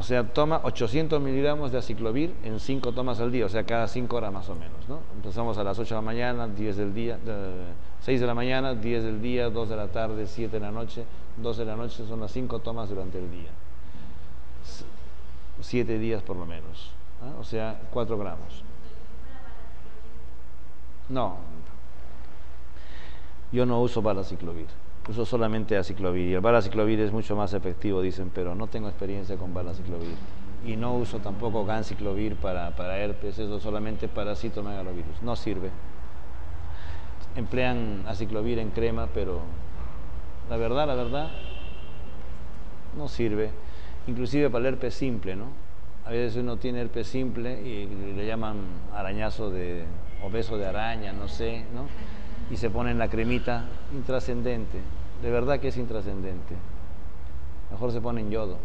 O sea, toma 800 miligramos de aciclovir en 5 tomas al día, o sea, cada 5 horas más o menos, ¿no? Empezamos a las 8 de la mañana, 10 del día, 6 de la mañana, 10 del día, 2 de la tarde, 7 de la noche, 12 de la noche, son las 5 tomas durante el día. 7 días por lo menos, ¿eh? O sea, 4 gramos. No, yo no uso valaciclovir, uso solamente aciclovir, y el valaciclovir es mucho más efectivo, dicen, pero no tengo experiencia con valaciclovir, y no uso tampoco ganciclovir para herpes, eso solamente para citomegalovirus, no sirve. Emplean aciclovir en crema, pero la verdad, no sirve, inclusive para el herpes simple, ¿no? A veces uno tiene herpes simple y le llaman arañazo o beso de araña, no sé, ¿no? Y se ponen la cremita, intrascendente, de verdad que es intrascendente. Mejor se ponen yodo,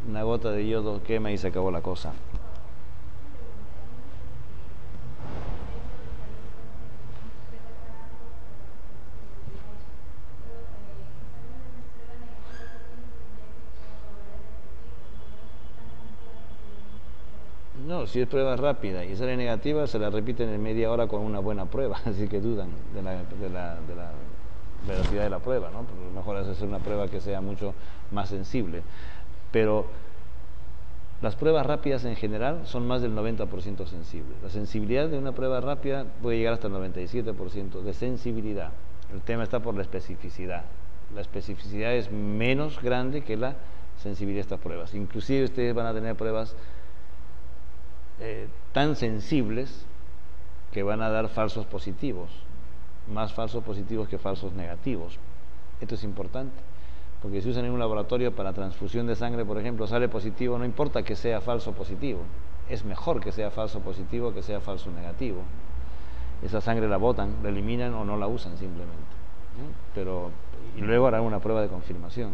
una gota de yodo quema y se acabó la cosa. No, si es prueba rápida y sale negativa, se la repiten en media hora con una buena prueba, así que dudan de la veracidad de la prueba, ¿no? Porque lo mejor es hacer una prueba que sea mucho más sensible. Pero las pruebas rápidas en general son más del 90% sensibles. La sensibilidad de una prueba rápida puede llegar hasta el 97% de sensibilidad. El tema está por la especificidad. La especificidad es menos grande que la sensibilidad de estas pruebas. Inclusive ustedes van a tener pruebas tan sensibles que van a dar falsos positivos, más falsos positivos que falsos negativos. Esto es importante, porque si usan en un laboratorio para transfusión de sangre, por ejemplo, sale positivo, no importa que sea falso positivo, es mejor que sea falso positivo que sea falso negativo. Esa sangre la botan, la eliminan o no la usan simplemente, ¿no? Y luego harán una prueba de confirmación.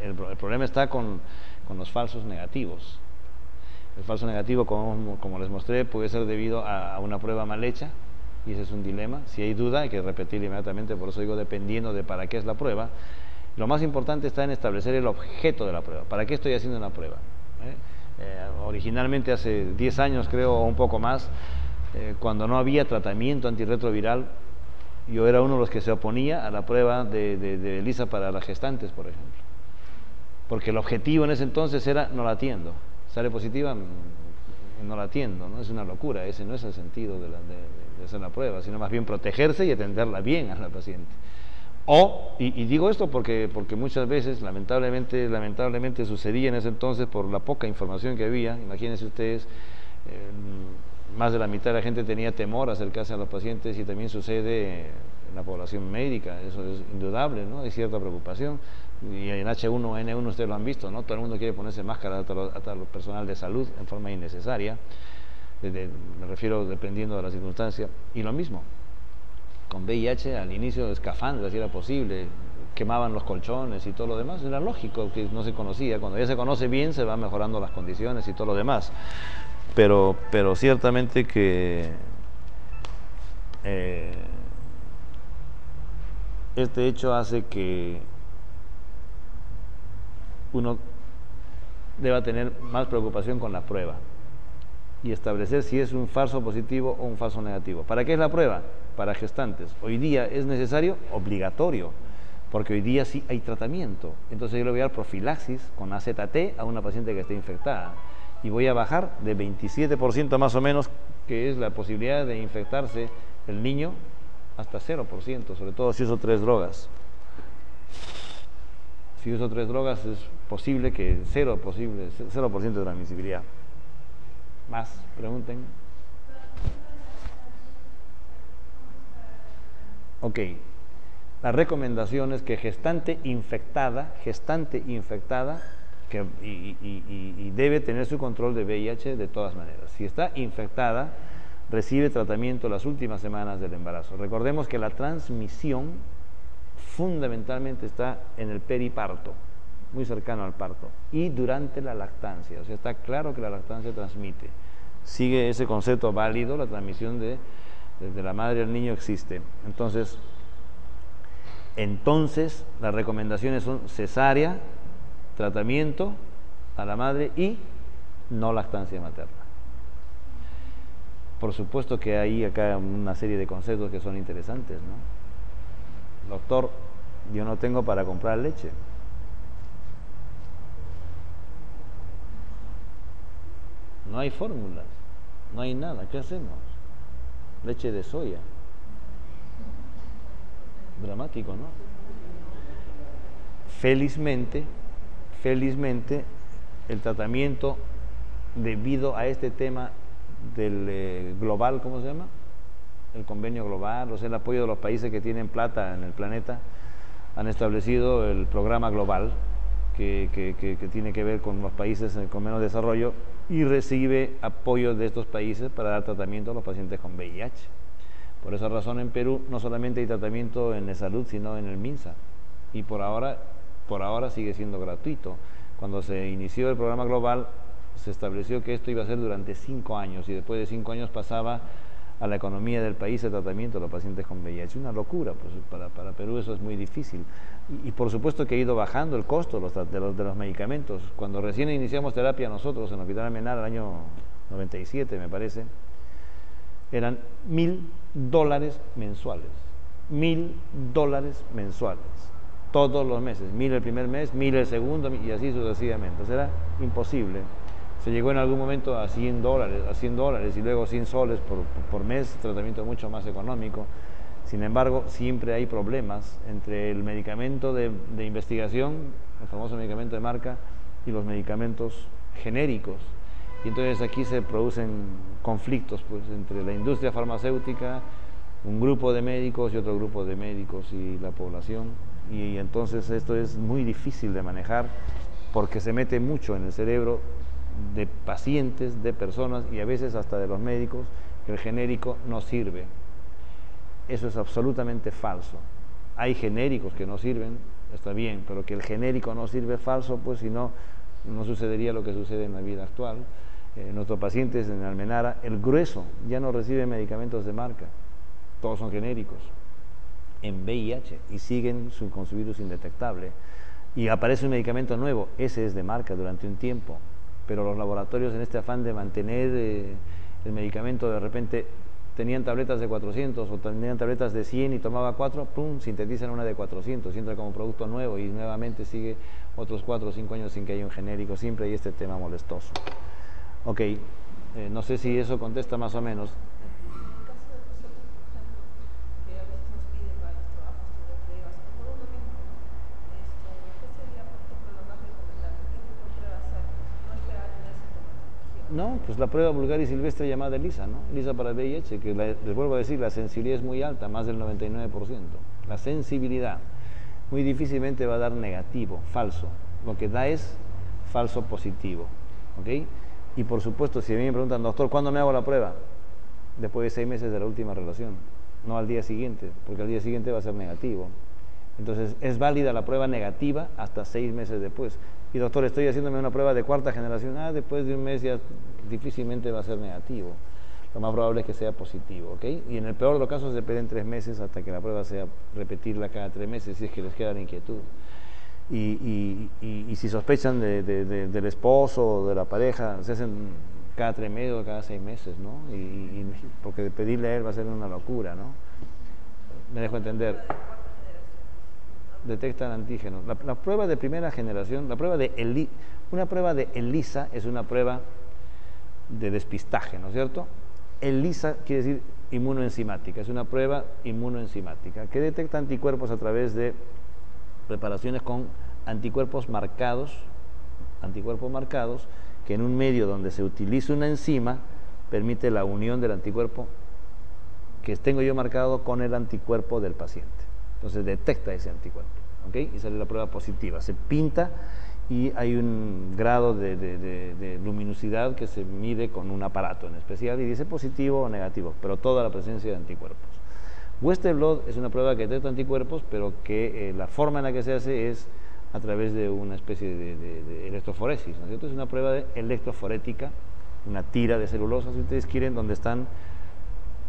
El problema está con los falsos negativos. El falso negativo, como les mostré, puede ser debido a una prueba mal hecha, y ese es un dilema. Si hay duda, hay que repetir inmediatamente, por eso digo, dependiendo de para qué es la prueba. Lo más importante está en establecer el objeto de la prueba. ¿Para qué estoy haciendo una prueba? Originalmente, hace 10 años, creo, o un poco más, cuando no había tratamiento antirretroviral, yo era uno de los que se oponía a la prueba de ELISA para las gestantes, por ejemplo. Porque el objetivo en ese entonces era, no la atiendo. Sale positiva, no la atiendo, ¿no? Es una locura, ese no es el sentido de hacer la prueba, sino más bien protegerse y atenderla bien a la paciente. Y digo esto porque muchas veces, lamentablemente sucedía en ese entonces por la poca información que había. Imagínense ustedes, más de la mitad de la gente tenía temor a acercarse a los pacientes, y también sucede en la población médica, eso es indudable, ¿no? Hay cierta preocupación. Y en H1N1 ustedes lo han visto, ¿no? Todo el mundo quiere ponerse máscara, hasta el personal de salud, en forma innecesaria, me refiero dependiendo de la circunstancia. Y lo mismo, con VIH al inicio, escafandras, si era posible, quemaban los colchones y todo lo demás, era lógico que no se conocía. Cuando ya se conoce bien, se van mejorando las condiciones y todo lo demás. Pero ciertamente que este hecho hace que uno deba tener más preocupación con la prueba y establecer si es un falso positivo o un falso negativo. ¿Para qué es la prueba? Para gestantes. Hoy día es necesario, obligatorio, porque hoy día sí hay tratamiento. Entonces yo le voy a dar profilaxis con AZT a una paciente que esté infectada, y voy a bajar de 27% más o menos, que es la posibilidad de infectarse el niño, hasta 0%, sobre todo si uso 3 drogas. Si uso 3 drogas es posible que 0% de transmisibilidad. Más, pregunten. Ok, la recomendación es que gestante infectada y debe tener su control de VIH de todas maneras. Si está infectada, recibe tratamiento las últimas semanas del embarazo. Recordemos que la transmisión fundamentalmente está en el periparto, muy cercano al parto, y durante la lactancia. O sea, está claro que la lactancia transmite. Sigue ese concepto válido, la transmisión desde la madre al niño existe. Entonces las recomendaciones son cesárea, tratamiento a la madre y no lactancia materna. Por supuesto que hay acá una serie de conceptos que son interesantes, ¿no? Doctor, yo no tengo para comprar leche. No hay fórmulas, no hay nada. ¿Qué hacemos? Leche de soya. Dramático, ¿no? Felizmente, el tratamiento debido a este tema del global, ¿cómo se llama? El convenio global, o sea, el apoyo de los países que tienen plata en el planeta, han establecido el programa global que tiene que ver con los países con menos desarrollo y recibe apoyo de estos países para dar tratamiento a los pacientes con VIH. Por esa razón en Perú no solamente hay tratamiento en salud, sino en el MINSA, y por ahora sigue siendo gratuito. Cuando se inició el programa global se estableció que esto iba a ser durante 5 años y después de 5 años pasaba a la economía del país el tratamiento de los pacientes con VIH. Una locura, pues para Perú eso es muy difícil. Y por supuesto que ha ido bajando el costo de los medicamentos. Cuando recién iniciamos terapia nosotros en el Hospital Almenara, el año 97 me parece, eran $1.000 mensuales. $1.000 mensuales. Todos los meses. 1.000 el primer mes, 1.000 el segundo y así sucesivamente. O sea, era imposible. Se llegó en algún momento a $100 y luego 100 soles por mes, tratamiento mucho más económico. Sin embargo, siempre hay problemas entre el medicamento de investigación, el famoso medicamento de marca, y los medicamentos genéricos. Y entonces aquí se producen conflictos pues, entre la industria farmacéutica, un grupo de médicos y otro grupo de médicos y la población. Y entonces esto es muy difícil de manejar porque se mete mucho en el cerebro de pacientes, de personas y a veces hasta de los médicos, que el genérico no sirve. Eso es absolutamente falso. Hay genéricos que no sirven, está bien, pero que el genérico no sirve es falso, pues si no, no sucedería lo que sucede en la vida actual. Nuestros pacientes en Almenara, el grueso ya no recibe medicamentos de marca, todos son genéricos, en VIH, y siguen con su virus indetectable. Y aparece un medicamento nuevo, ese es de marca durante un tiempo, pero los laboratorios en este afán de mantener el medicamento, de repente tenían tabletas de 400 o tenían tabletas de 100 y tomaba 4, ¡pum!, sintetizan una de 400 y entra como producto nuevo y nuevamente sigue otros 4 o 5 años sin que haya un genérico. Siempre hay este tema molestoso. Ok, no sé si eso contesta más o menos. No, pues la prueba vulgar y silvestre llamada ELISA, ¿no? ELISA para el VIH, que les vuelvo a decir, la sensibilidad es muy alta, más del 99%. La sensibilidad muy difícilmente va a dar negativo, falso. Lo que da es falso positivo, ¿ok? Y por supuesto, si a mí me preguntan, doctor, ¿cuándo me hago la prueba? Después de 6 meses de la última relación, no al día siguiente, porque al día siguiente va a ser negativo. Entonces, es válida la prueba negativa hasta 6 meses después. Y doctor, estoy haciéndome una prueba de 4ª generación. Después de un mes ya difícilmente va a ser negativo. Lo más probable es que sea positivo, ¿ok? Y en el peor de los casos se piden 3 meses hasta que la prueba sea repetirla cada 3 meses si es que les queda la inquietud. Y si sospechan del esposo o de la pareja, se hacen cada 3 meses o cada 6 meses, ¿no? Porque pedirle a él va a ser una locura, ¿no? Me dejo entender. Detectan antígenos. La prueba de primera generación, una prueba de ELISA es una prueba de despistaje, ¿no es cierto? ELISA quiere decir inmunoenzimática, es una prueba inmunoenzimática que detecta anticuerpos a través de preparaciones con anticuerpos marcados, que en un medio donde se utiliza una enzima permite la unión del anticuerpo que tengo yo marcado con el anticuerpo del paciente. Entonces detecta ese anticuerpo, ¿ok? Y sale la prueba positiva. Se pinta y hay un grado de luminosidad que se mide con un aparato en especial y dice positivo o negativo, pero toda la presencia de anticuerpos. Western blot es una prueba que detecta anticuerpos, pero que la forma en la que se hace es a través de una especie de electroforesis, ¿no es cierto? Es una prueba electroforética, una tira de celulosa, si ustedes quieren, donde están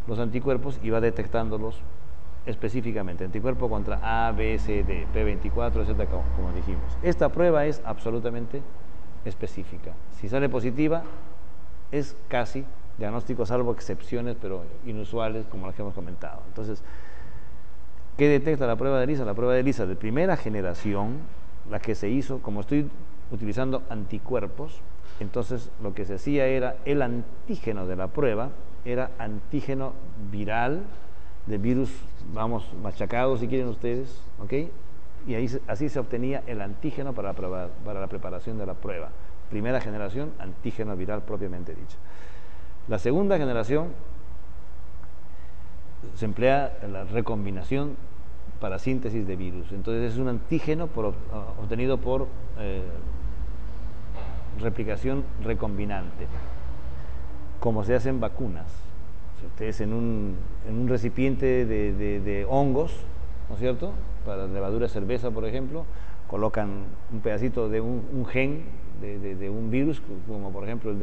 los anticuerpos y va detectándolos específicamente, anticuerpo contra A, B, C, D, P24, etc., como dijimos. Esta prueba es absolutamente específica. Si sale positiva, es casi diagnóstico, salvo excepciones, pero inusuales, como las que hemos comentado. Entonces, ¿qué detecta la prueba de ELISA? La prueba de ELISA de primera generación, la que se hizo, como estoy utilizando anticuerpos, entonces lo que se hacía era el antígeno de la prueba, era antígeno viral de virus, vamos, machacado si quieren ustedes, ¿ok? Y ahí, así se obtenía el antígeno para la preparación de la prueba. Primera generación, antígeno viral propiamente dicho. La segunda generación se emplea la recombinación para síntesis de virus. Entonces es un antígeno obtenido por replicación recombinante, como se hacen vacunas. Si ustedes en un recipiente de hongos, ¿no es cierto?, para levadura de cerveza, por ejemplo, colocan un pedacito de un gen de un virus, como por ejemplo el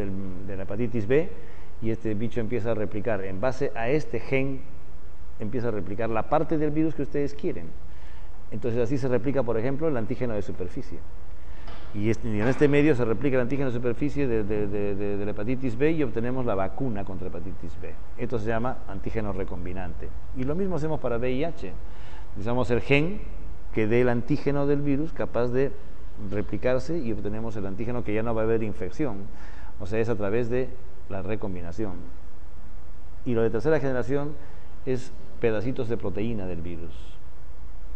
de la hepatitis B, y este bicho empieza a replicar. En base a este gen, empieza a replicar la parte del virus que ustedes quieren. Entonces así se replica, por ejemplo, el antígeno de superficie. Y en este medio se replica el antígeno de superficie de la hepatitis B y obtenemos la vacuna contra hepatitis B. Esto se llama antígeno recombinante. Y lo mismo hacemos para VIH. Utilizamos el gen que dé el antígeno del virus capaz de replicarse y obtenemos el antígeno que ya no va a haber infección. O sea, es a través de la recombinación. Y lo de tercera generación es pedacitos de proteína del virus,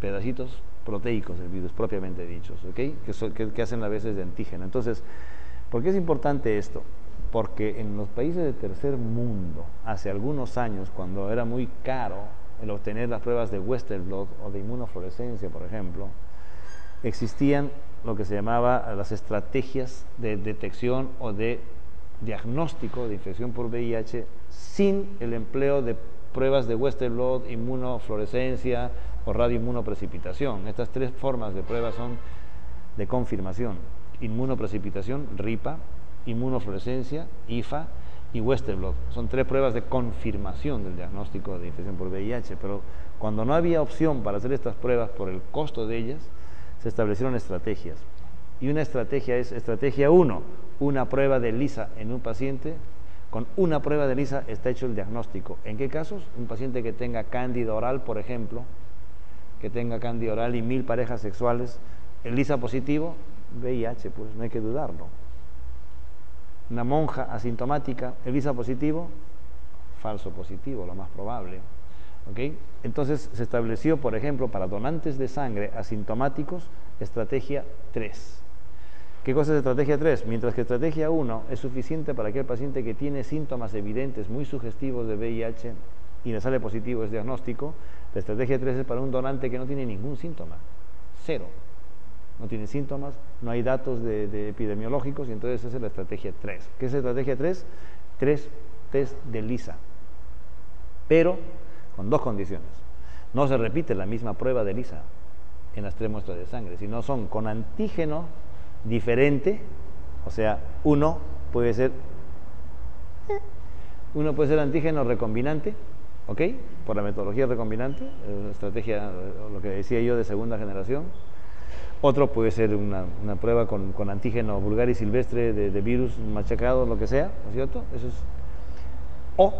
pedacitos proteicos del virus propiamente dichos, ¿ok? Que hacen a veces de antígeno. Entonces, ¿por qué es importante esto? Porque en los países de tercer mundo, hace algunos años, cuando era muy caro el obtener las pruebas de Western blot o de inmunofluorescencia, por ejemplo, existían lo que se llamaba las estrategias de detección o de diagnóstico de infección por VIH sin el empleo de pruebas de Western blot, inmunofluorescencia o radioinmunoprecipitación. Estas tres formas de pruebas son de confirmación: inmunoprecipitación, RIPA, inmunofluorescencia, IFA, y Western blot. Son tres pruebas de confirmación del diagnóstico de infección por VIH, pero cuando no había opción para hacer estas pruebas por el costo de ellas, se establecieron estrategias. Y una estrategia es, estrategia 1, una prueba de ELISA en un paciente. Con una prueba de ELISA está hecho el diagnóstico. ¿En qué casos? Un paciente que tenga cándida oral, por ejemplo, que tenga cándida oral y 1000 parejas sexuales, ELISA positivo, VIH, pues no hay que dudarlo. Una monja asintomática, ELISA positivo, falso positivo, lo más probable. ¿Okay? Entonces se estableció, por ejemplo, para donantes de sangre asintomáticos, estrategia 3. ¿Qué cosa es estrategia 3? Mientras que estrategia 1 es suficiente para aquel paciente que tiene síntomas evidentes, muy sugestivos de VIH y le sale positivo, es diagnóstico, la estrategia 3 es para un donante que no tiene ningún síntoma, cero. No tiene síntomas, no hay datos de epidemiológicos, y entonces esa es la estrategia 3. ¿Qué es la estrategia 3? 3 test de ELISA, pero con dos condiciones. No se repite la misma prueba de ELISA en las 3 muestras de sangre, sino son con antígeno diferente, o sea, uno puede ser antígeno recombinante, ¿ok? Por la metodología recombinante, estrategia, lo que decía yo, de segunda generación. Otro puede ser una prueba con antígeno vulgar y silvestre de virus machacado, lo que sea, ¿no es cierto? Eso es. O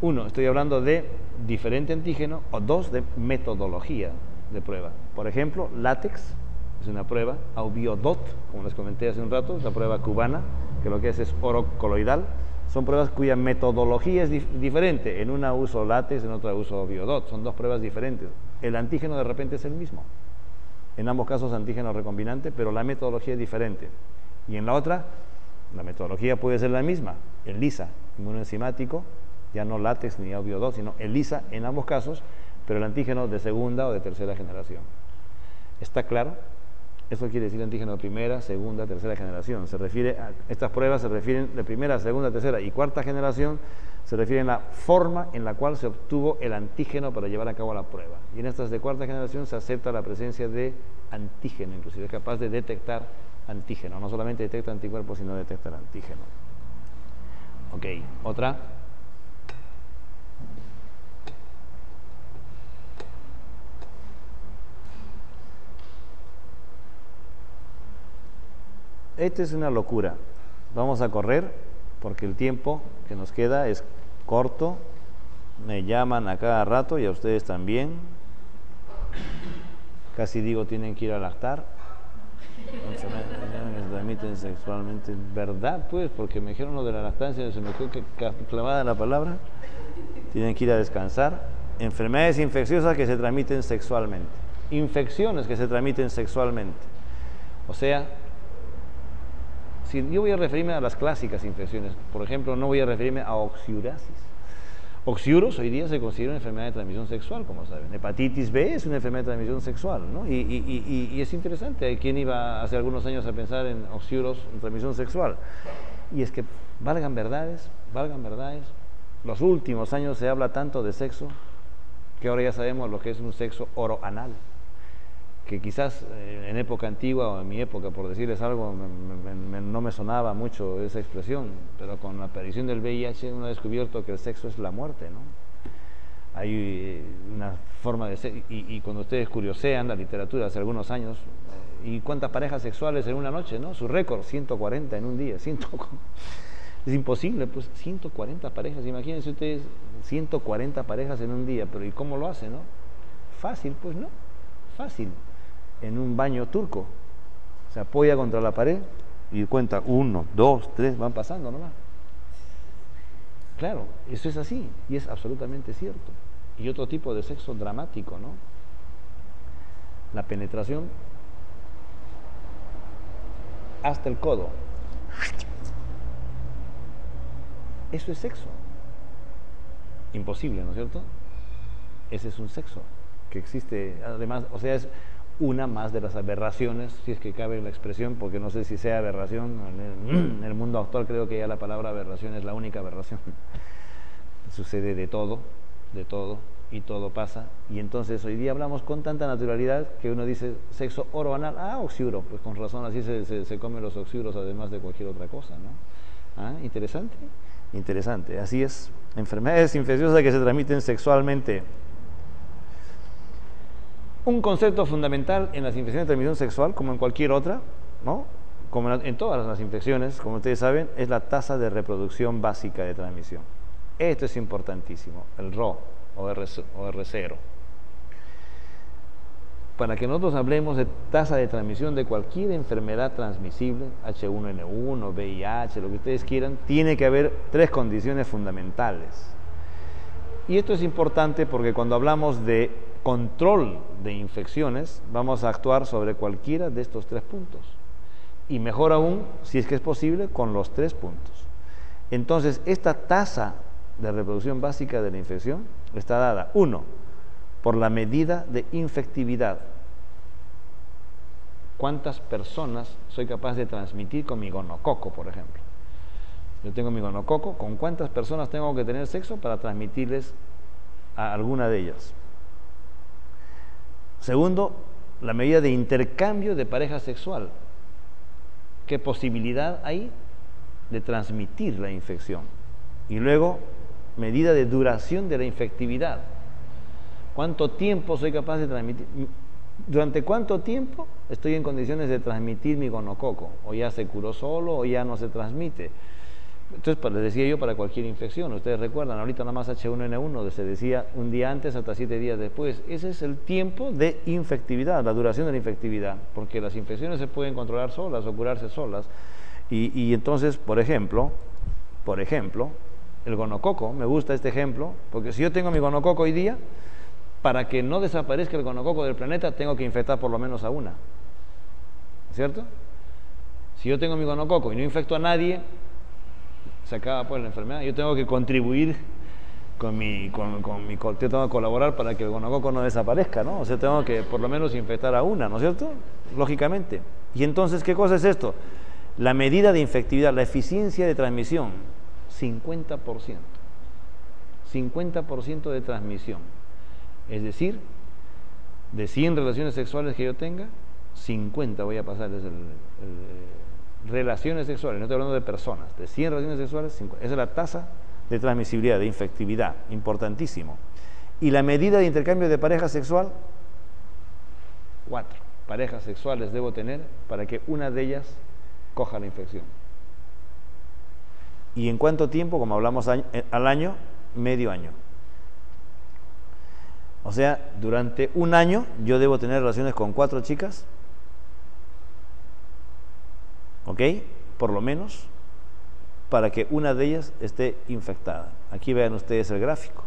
uno, estoy hablando de diferente antígeno, o dos, de metodología de prueba. Por ejemplo, látex es una prueba, Aubiodot, como les comenté hace un rato, es la prueba cubana, que lo que es oro coloidal. Son pruebas cuya metodología es diferente. En una uso látex, en otra uso Aubiodot. Son dos pruebas diferentes. El antígeno de repente es el mismo. En ambos casos antígeno recombinante, pero la metodología es diferente. Y en la otra, la metodología puede ser la misma. ELISA, inmunoenzimático, ya no látex ni Aubiodot, sino ELISA en ambos casos, pero el antígeno de segunda o de tercera generación. ¿Está claro? Eso quiere decir antígeno de primera, segunda, tercera generación. Estas pruebas se refieren de primera, segunda, tercera y cuarta generación, se refieren a la forma en la cual se obtuvo el antígeno para llevar a cabo la prueba. Y en estas de cuarta generación se acepta la presencia de antígeno, inclusive es capaz de detectar antígeno. No solamente detecta anticuerpos, sino detecta el antígeno. Ok, otra. esta es una locura. Vamos a correr porque el tiempo que nos queda es corto. Me llaman a cada rato y a ustedes también. Casi digo, tienen que ir a lactar. Se transmiten sexualmente. ¿Verdad? Pues, porque me dijeron lo de la lactancia, se me quedó clavada la palabra. Tienen que ir a descansar. Enfermedades infecciosas que se transmiten sexualmente. Infecciones que se transmiten sexualmente. O sea, si yo voy a referirme a las clásicas infecciones, por ejemplo, no voy a referirme a oxiurasis. Oxiuros hoy día se considera una enfermedad de transmisión sexual, como saben. Hepatitis B es una enfermedad de transmisión sexual, ¿no? Y es interesante. ¿Quién iba hace algunos años a pensar en oxiuros en transmisión sexual? Y es que, valgan verdades, los últimos años se habla tanto de sexo que ahora ya sabemos lo que es un sexo oroanal, que quizás en época antigua o en mi época, por decirles algo, no me sonaba mucho esa expresión, pero con la aparición del VIH uno ha descubierto que el sexo es la muerte, ¿no? Hay una forma de ser, y cuando ustedes curiosean la literatura hace algunos años, ¿y cuántas parejas sexuales en una noche, no? Su récord, 140 en un día, es imposible, pues 140 parejas, imagínense ustedes 140 parejas en un día, pero ¿y cómo lo hacen, no? Fácil, pues no, fácil. En un baño turco, se apoya contra la pared y cuenta 1, 2, 3, van pasando nomás. Claro, eso es así y es absolutamente cierto. Y otro tipo de sexo dramático, ¿no? La penetración hasta el codo. Eso es sexo. Imposible, ¿no es cierto? Ese es un sexo que existe, además, o sea, es una más de las aberraciones, si es que cabe la expresión, porque no sé si sea aberración, en el mundo actual creo que ya la palabra aberración es la única aberración. Sucede de todo, y todo pasa, y entonces hoy día hablamos con tanta naturalidad que uno dice sexo oroanal, oxiuro, pues con razón así se comen los oxiuros además de cualquier otra cosa, ¿no? Interesante, interesante, así es. Enfermedades infecciosas que se transmiten sexualmente. Un concepto fundamental en las infecciones de transmisión sexual, como en cualquier otra, ¿no? Como en todas las infecciones, como ustedes saben, es la tasa de reproducción básica de transmisión. Esto es importantísimo, el RO o R0. Para que nosotros hablemos de tasa de transmisión de cualquier enfermedad transmisible, H1N1, VIH, lo que ustedes quieran, tiene que haber 3 condiciones fundamentales. Y esto es importante porque cuando hablamos de control de infecciones, vamos a actuar sobre cualquiera de estos 3 puntos. Y mejor aún, si es que es posible, con los 3 puntos. Entonces, esta tasa de reproducción básica de la infección está dada, 1, por la medida de infectividad. ¿Cuántas personas soy capaz de transmitir con mi gonococo, por ejemplo? Yo tengo mi gonococo, ¿con cuántas personas tengo que tener sexo para transmitirles a alguna de ellas? Segundo, la medida de intercambio de pareja sexual. ¿Qué posibilidad hay de transmitir la infección? Y luego, medida de duración de la infectividad. ¿Cuánto tiempo soy capaz de transmitir? ¿Durante cuánto tiempo estoy en condiciones de transmitir mi gonococo? ¿O ya se curó solo o ya no se transmite? Entonces, les decía yo, para cualquier infección, ustedes recuerdan, ahorita nada más H1N1, se decía un día antes hasta 7 días después. Ese es el tiempo de infectividad, la duración de la infectividad, porque las infecciones se pueden controlar solas o curarse solas. Y entonces, por ejemplo, el gonococo, me gusta este ejemplo, porque si yo tengo mi gonococo hoy día, para que no desaparezca el gonococo del planeta, tengo que infectar por lo menos a una, ¿cierto? Si yo tengo mi gonococo y no infecto a nadie, se acaba pues la enfermedad. Yo tengo que contribuir yo tengo que colaborar para que el gonococo no desaparezca, ¿no? O sea, tengo que por lo menos infectar a una, ¿no es cierto? Lógicamente. Y entonces, ¿qué cosa es esto? La medida de infectividad, la eficiencia de transmisión, 50%. 50% de transmisión. Es decir, de 100 relaciones sexuales que yo tenga, 50 voy a pasar desde relaciones sexuales, no estoy hablando de personas, de 100 relaciones sexuales, 50. Esa es la tasa de transmisibilidad, de infectividad, importantísimo. Y la medida de intercambio de pareja sexual, 4 parejas sexuales debo tener para que una de ellas coja la infección. ¿Y en cuánto tiempo? Como hablamos al año, medio año. O sea, durante un año yo debo tener relaciones con 4 chicas, ¿ok? Por lo menos, para que una de ellas esté infectada. Aquí vean ustedes el gráfico.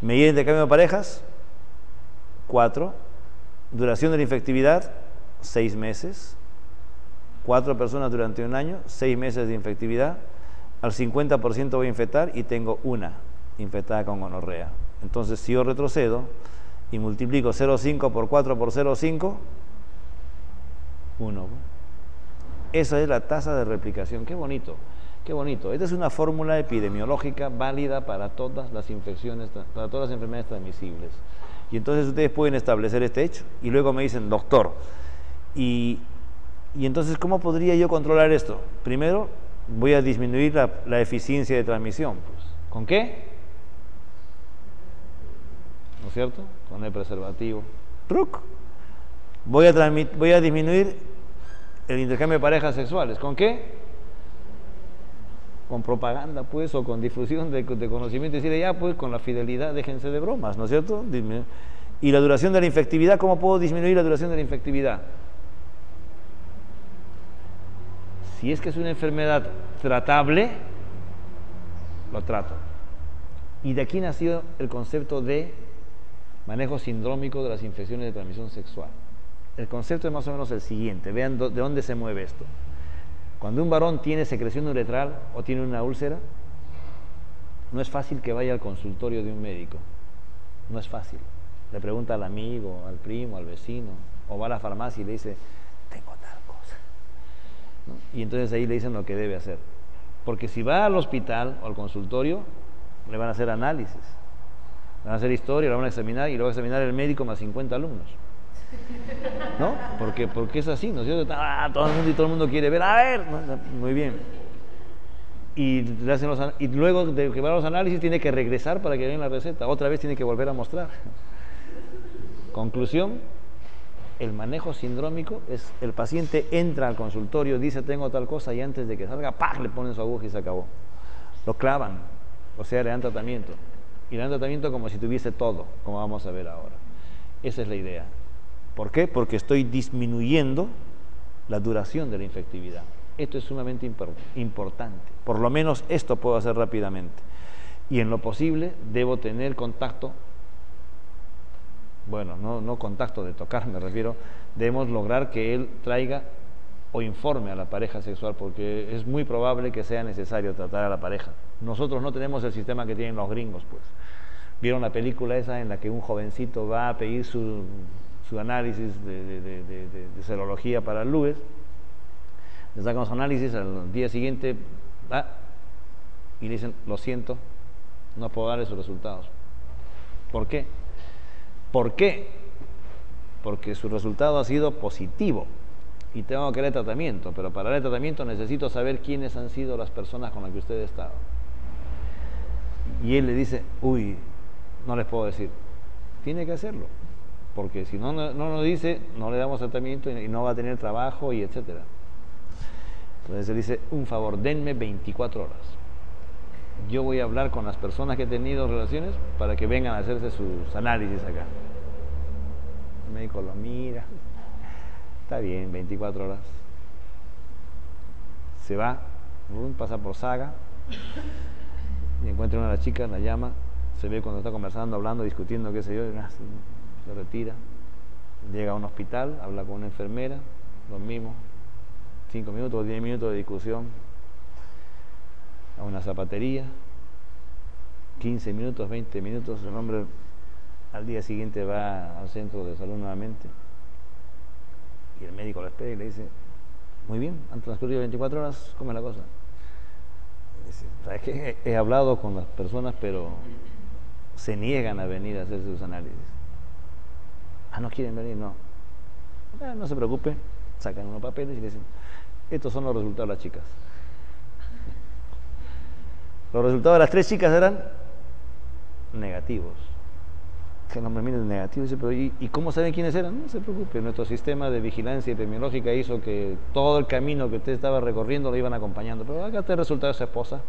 Medida de intercambio de parejas, 4. Duración de la infectividad, 6 meses. 4 personas durante un año, 6 meses de infectividad. Al 50% voy a infectar y tengo una infectada con gonorrea. Entonces, si yo retrocedo y multiplico 0,5 por 4 por 0,5, 1. Esa es la tasa de replicación. Qué bonito, qué bonito. Esta es una fórmula epidemiológica válida para todas las infecciones, para todas las enfermedades transmisibles. Y entonces ustedes pueden establecer este hecho. Y luego me dicen, doctor, y entonces, ¿cómo podría yo controlar esto? Primero, voy a disminuir la eficiencia de transmisión. Pues, ¿con qué? ¿No es cierto? Con el preservativo. ¡Truc! Voy a disminuir el intercambio de parejas sexuales. ¿Con qué? Con propaganda, pues, o con difusión de conocimiento. Y decirle, ya, pues, con la fidelidad, déjense de bromas, ¿no es cierto? Y la duración de la infectividad, ¿cómo puedo disminuir la duración de la infectividad? Si es que es una enfermedad tratable, lo trato. Y de aquí nació el concepto de manejo sindrómico de las infecciones de transmisión sexual. El concepto es más o menos el siguiente. Vean de dónde se mueve esto. Cuando un varón tiene secreción uretral o tiene una úlcera, no es fácil que vaya al consultorio de un médico. No es fácil. Le pregunta al amigo, al primo, al vecino, o va a la farmacia y le dice, tengo tal cosa, ¿no? Y entonces ahí le dicen lo que debe hacer. Porque si va al hospital o al consultorio, le van a hacer análisis, le van a hacer historia, lo van a examinar y lo va a examinar el médico más 50 alumnos. ¿No? Porque es así, ¿no es cierto? Todo el mundo quiere ver, a ver, muy bien. Y luego de que va a los análisis tiene que regresar para que vean la receta, otra vez tiene que volver a mostrar. Conclusión, el manejo sindrómico es el paciente entra al consultorio, dice tengo tal cosa y antes de que salga, ¡pah!, le ponen su aguja y se acabó. Lo clavan, o sea, le dan tratamiento. Y le dan tratamiento como si tuviese todo, como vamos a ver ahora. Esa es la idea. ¿Por qué? Porque estoy disminuyendo la duración de la infectividad. Esto es sumamente importante. Por lo menos esto puedo hacer rápidamente. Y en lo posible debo tener contacto, bueno, no contacto de tocar, me refiero, debemos lograr que él traiga o informe a la pareja sexual, porque es muy probable que sea necesario tratar a la pareja. Nosotros no tenemos el sistema que tienen los gringos, pues. ¿Vieron la película esa en la que un jovencito va a pedir su análisis de serología para el LUES? Le sacan los análisis, al día siguiente y le dicen, lo siento, no puedo dar esos resultados. ¿Por qué? ¿Por qué? Porque su resultado ha sido positivo y tengo que dar tratamiento, pero para dar tratamiento necesito saber quiénes han sido las personas con las que usted ha estado. Y él le dice, uy, no les puedo decir. Tiene que hacerlo, porque si no lo dice, no le damos tratamiento y no va a tener trabajo y etcétera. Entonces él dice, un favor, denme 24 horas. Yo voy a hablar con las personas que he tenido relaciones para que vengan a hacerse sus análisis acá. El médico lo mira, está bien, 24 horas. Se va, pasa por Saga y encuentra una de las chicas, la llama, se ve cuando está conversando, hablando, discutiendo, qué sé yo, se retira, llega a un hospital, habla con una enfermera, lo mismo, 5 minutos, 10 minutos de discusión, a una zapatería, 15 minutos, 20 minutos, el hombre al día siguiente va al centro de salud nuevamente y el médico lo espera y le dice, muy bien, han transcurrido 24 horas, ¿cómo es la cosa? Y dice, ¿sabes qué? He hablado con las personas, pero se niegan a venir a hacer sus análisis. ¿No quieren venir? No. No se preocupe, sacan unos papeles y le dicen, estos son los resultados de las chicas. Los resultados de las 3 chicas eran negativos. que el nombramiento es negativo. Dice, pero ¿y cómo saben quiénes eran? No se preocupe, nuestro sistema de vigilancia epidemiológica hizo que todo el camino que usted estaba recorriendo lo iban acompañando. Pero acá está el resultado de su esposa.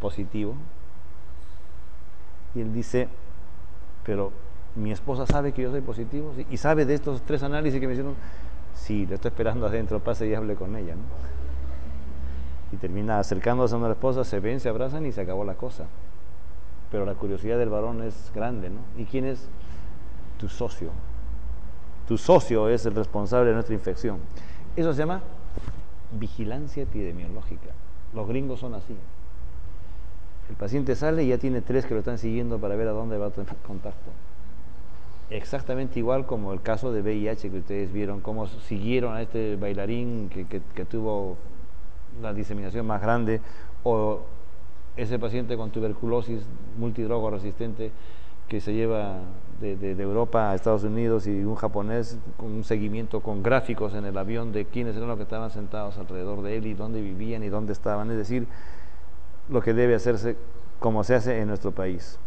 Positivo. Y él dice, pero mi esposa sabe que yo soy positivo, ¿sí? Y sabe de estos 3 análisis que me hicieron. Sí, lo estoy esperando adentro, pase y hable con ella, ¿no? Y termina acercándose a una esposa, se ven, se abrazan y se acabó la cosa. Pero la curiosidad del varón es grande, ¿no? ¿Y quién es? Tu socio. Tu socio es el responsable de nuestra infección. Eso se llama vigilancia epidemiológica. Los gringos son así. El paciente sale y ya tiene 3 que lo están siguiendo para ver a dónde va a tener contacto. Exactamente igual como el caso de VIH que ustedes vieron, cómo siguieron a este bailarín que tuvo la diseminación más grande, o ese paciente con tuberculosis multidrogo resistente que se lleva de Europa a Estados Unidos, y un japonés con un seguimiento con gráficos en el avión de quiénes eran los que estaban sentados alrededor de él y dónde vivían y dónde estaban. Es decir, lo que debe hacerse como se hace en nuestro país.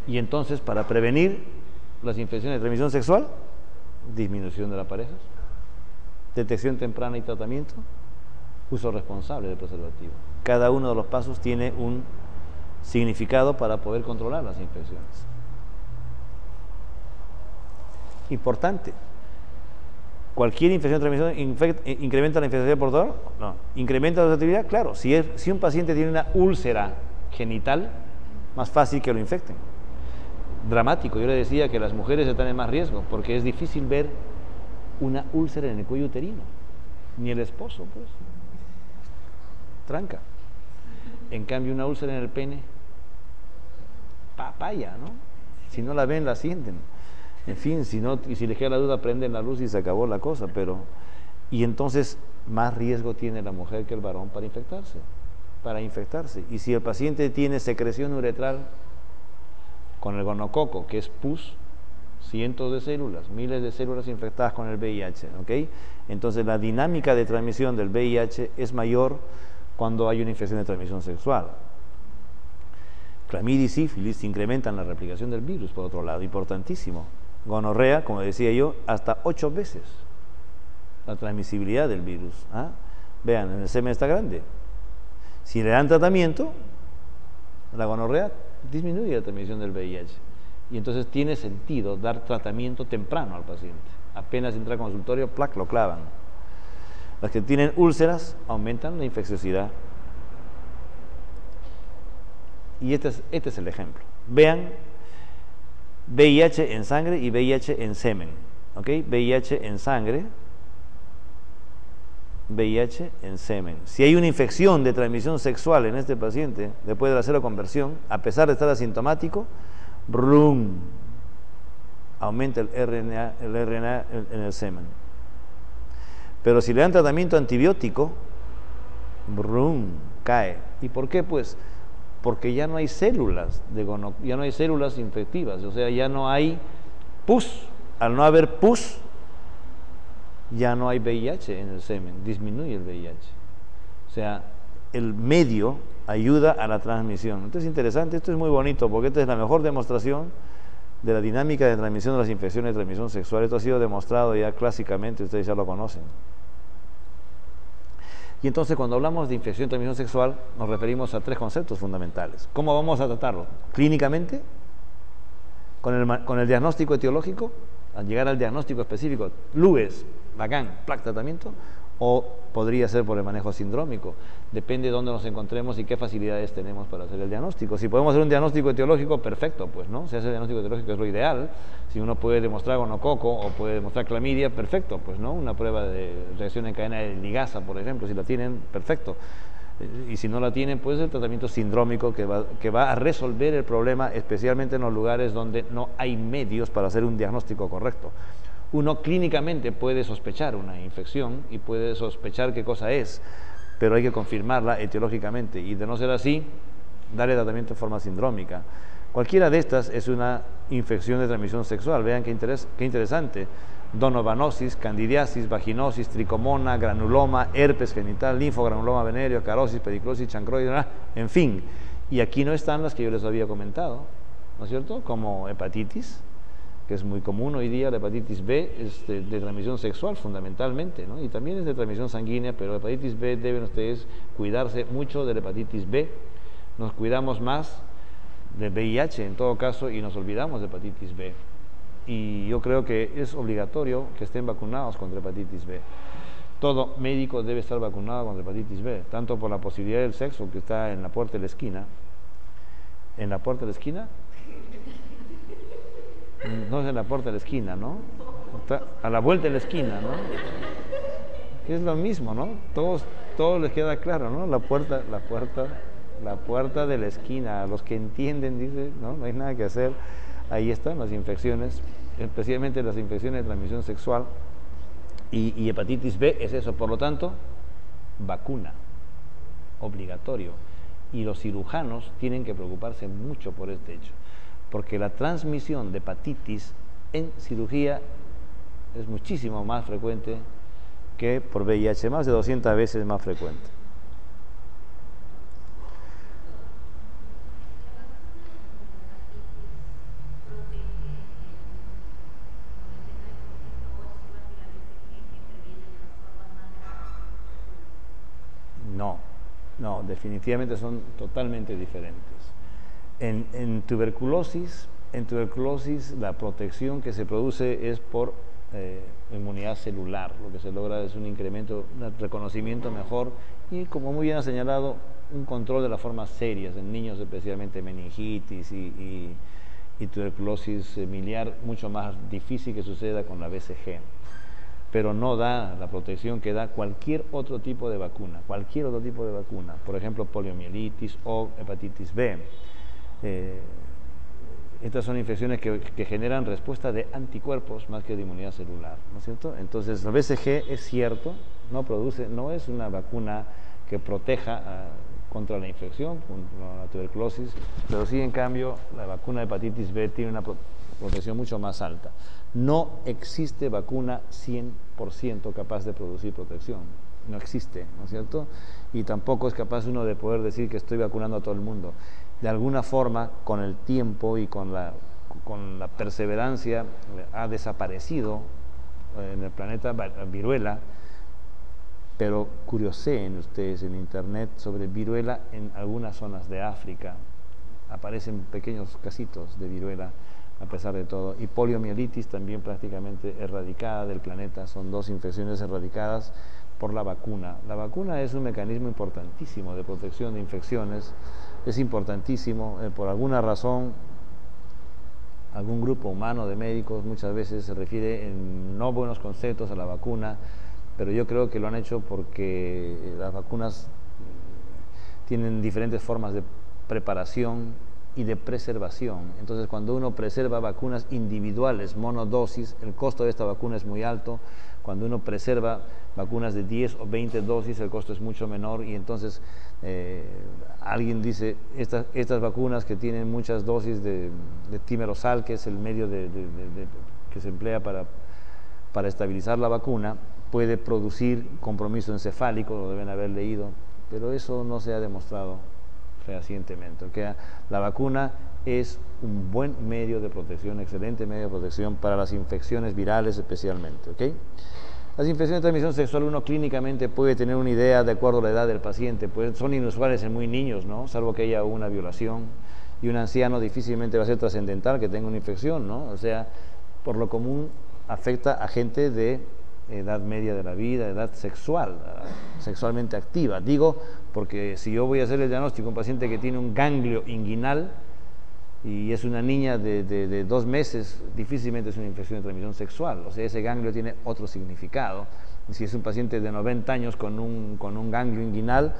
Y entonces, para prevenir las infecciones de transmisión sexual, disminución de las parejas, detección temprana y tratamiento, uso responsable del preservativo. Cada uno de los pasos tiene un significado para poder controlar las infecciones. Importante. ¿Cualquier infección de transmisión incrementa la infección por portador? No. ¿Incrementa la susceptibilidad? Claro. Si un paciente tiene una úlcera genital, más fácil que lo infecten. Dramático. Yo le decía que las mujeres están en más riesgo, porque es difícil ver una úlcera en el cuello uterino. Ni el esposo, pues. Tranca. En cambio, una úlcera en el pene, papaya, ¿no? Si no la ven, la sienten. En fin, si les queda la duda, prenden la luz y se acabó la cosa. Y entonces, más riesgo tiene la mujer que el varón para infectarse. Y si el paciente tiene secreción uretral con el gonococo, que es pus, cientos de células, miles de células infectadas con el VIH, ¿ok? Entonces, la dinámica de transmisión del VIH es mayor cuando hay una infección de transmisión sexual. Clamidia y sífilis incrementan la replicación del virus, por otro lado, importantísimo. Gonorrea, como decía yo, hasta 8 veces la transmisibilidad del virus. Vean, en el semen está grande. Si le dan tratamiento, la gonorrea disminuye la transmisión del VIH. Y entonces tiene sentido dar tratamiento temprano al paciente. Apenas entra al consultorio, ¡plac!, lo clavan. Las que tienen úlceras aumentan la infecciosidad. Y este es el ejemplo. Vean, VIH en sangre y VIH en semen. ¿Ok? VIH en sangre, VIH en semen. Si hay una infección de transmisión sexual en este paciente, después de la seroconversión, a pesar de estar asintomático, ¡brum!, aumenta el RNA en el semen. Pero si le dan tratamiento antibiótico, ¡brum!, cae. ¿Y por qué? Pues porque ya no hay células ya no hay células infectivas, o sea, ya no hay pus. Al no haber pus, ya no hay VIH en el semen, disminuye el VIH. O sea, el medio ayuda a la transmisión. Esto es interesante, esto es muy bonito, porque esta es la mejor demostración de la dinámica de transmisión de las infecciones de transmisión sexual. Esto ha sido demostrado ya clásicamente, ustedes ya lo conocen. Y entonces, cuando hablamos de infección de transmisión sexual, nos referimos a 3 conceptos fundamentales. ¿Cómo vamos a tratarlo? Clínicamente, con el diagnóstico etiológico, al llegar al diagnóstico específico, LUES, bacán, plac, tratamiento, o podría ser por el manejo sindrómico. Depende de dónde nos encontremos y qué facilidades tenemos para hacer el diagnóstico. Si podemos hacer un diagnóstico etiológico, perfecto, pues, ¿no? Si hace el diagnóstico etiológico es lo ideal. Si uno puede demostrar gonococo o puede demostrar clamidia, perfecto, pues, ¿no? Una prueba de reacción en cadena de ligasa, por ejemplo, si la tienen, perfecto. Y si no la tienen, pues el tratamiento sindrómico que va a resolver el problema, especialmente en los lugares donde no hay medios para hacer un diagnóstico correcto. Uno clínicamente puede sospechar una infección y puede sospechar qué cosa es, pero hay que confirmarla etiológicamente, y de no ser así, darle tratamiento de forma sindrómica. Cualquiera de estas es una infección de transmisión sexual. Vean qué interesante. donovanosis, candidiasis, vaginosis, tricomona, granuloma, herpes genital, linfogranuloma venéreo, carosis, pediclosis, chancroides, en fin. Y aquí no están las que yo les había comentado, ¿no es cierto? Como hepatitis, que es muy común hoy día. La hepatitis B es de transmisión sexual fundamentalmente, ¿no? Y también es de transmisión sanguínea, pero la hepatitis B deben ustedes cuidarse mucho de la hepatitis B. Nos cuidamos más de VIH en todo caso y nos olvidamos de hepatitis B. Y yo creo que es obligatorio que estén vacunados contra hepatitis B. Todo médico debe estar vacunado contra hepatitis B, tanto por la posibilidad del sexo que está en la puerta de la esquina. ¿En la puerta de la esquina? No es en la puerta de la esquina, ¿no? Está a la vuelta de la esquina, ¿no? Es lo mismo, ¿no? Todo les queda claro, ¿no? La puerta de la esquina. A los que entienden, dice, no hay nada que hacer. Ahí están las infecciones, especialmente las infecciones de transmisión sexual, y hepatitis B es eso. Por lo tanto, vacuna, obligatorio. Y los cirujanos tienen que preocuparse mucho por este hecho, porque la transmisión de hepatitis en cirugía es muchísimo más frecuente que por VIH, más de 200 veces más frecuente. No, definitivamente son totalmente diferentes. En tuberculosis la protección que se produce es por inmunidad celular. Lo que se logra es un incremento, un reconocimiento mejor y, como muy bien ha señalado, un control de las formas serias en niños, especialmente meningitis y tuberculosis miliar, mucho más difícil que suceda con la BCG. Pero no da la protección que da cualquier otro tipo de vacuna, por ejemplo, poliomielitis o hepatitis B. Estas son infecciones que generan respuesta de anticuerpos más que de inmunidad celular, ¿no es cierto? Entonces, la BCG es cierto, no es una vacuna que proteja contra la infección, contra la tuberculosis, pero sí, en cambio, la vacuna de hepatitis B tiene una protección mucho más alta. No existe vacuna 100% capaz de producir protección, no existe, ¿no es cierto? Y tampoco es capaz uno de poder decir que estoy vacunando a todo el mundo. De alguna forma, con el tiempo y con la perseverancia, ha desaparecido en el planeta viruela, pero curioseen ustedes en internet sobre viruela en algunas zonas de África. Aparecen pequeños casitos de viruela a pesar de todo, y poliomielitis también prácticamente erradicada del planeta. Son dos infecciones erradicadas por la vacuna. La vacuna es un mecanismo importantísimo de protección de infecciones, es importantísimo. Por alguna razón, algún grupo humano de médicos muchas veces se refiere en no buenos conceptos a la vacuna, pero yo creo que lo han hecho porque las vacunas tienen diferentes formas de preparación y de preservación. Entonces, cuando uno preserva vacunas individuales, monodosis, el costo de esta vacuna es muy alto. Cuando uno preserva vacunas de 10 o 20 dosis, el costo es mucho menor. Y entonces alguien dice, estas vacunas que tienen muchas dosis de timerosal, que es el medio que se emplea para estabilizar la vacuna, puede producir compromiso encefálico, lo deben haber leído, pero eso no se ha demostrado fehacientemente. ¿Okay? La vacuna es un buen medio de protección, excelente medio de protección para las infecciones virales especialmente. ¿Okay? Las infecciones de transmisión sexual, uno clínicamente puede tener una idea de acuerdo a la edad del paciente, pues son inusuales en muy niños, ¿no? Salvo que haya una violación, y un anciano difícilmente va a ser trascendental que tenga una infección, ¿no? O sea, por lo común afecta a gente de edad media de la vida, edad sexual, sexualmente activa. Digo, porque si yo voy a hacer el diagnóstico a un paciente que tiene un ganglio inguinal y es una niña de 2 meses, difícilmente es una infección de transmisión sexual. O sea, ese ganglio tiene otro significado. Si es un paciente de 90 años con un ganglio inguinal,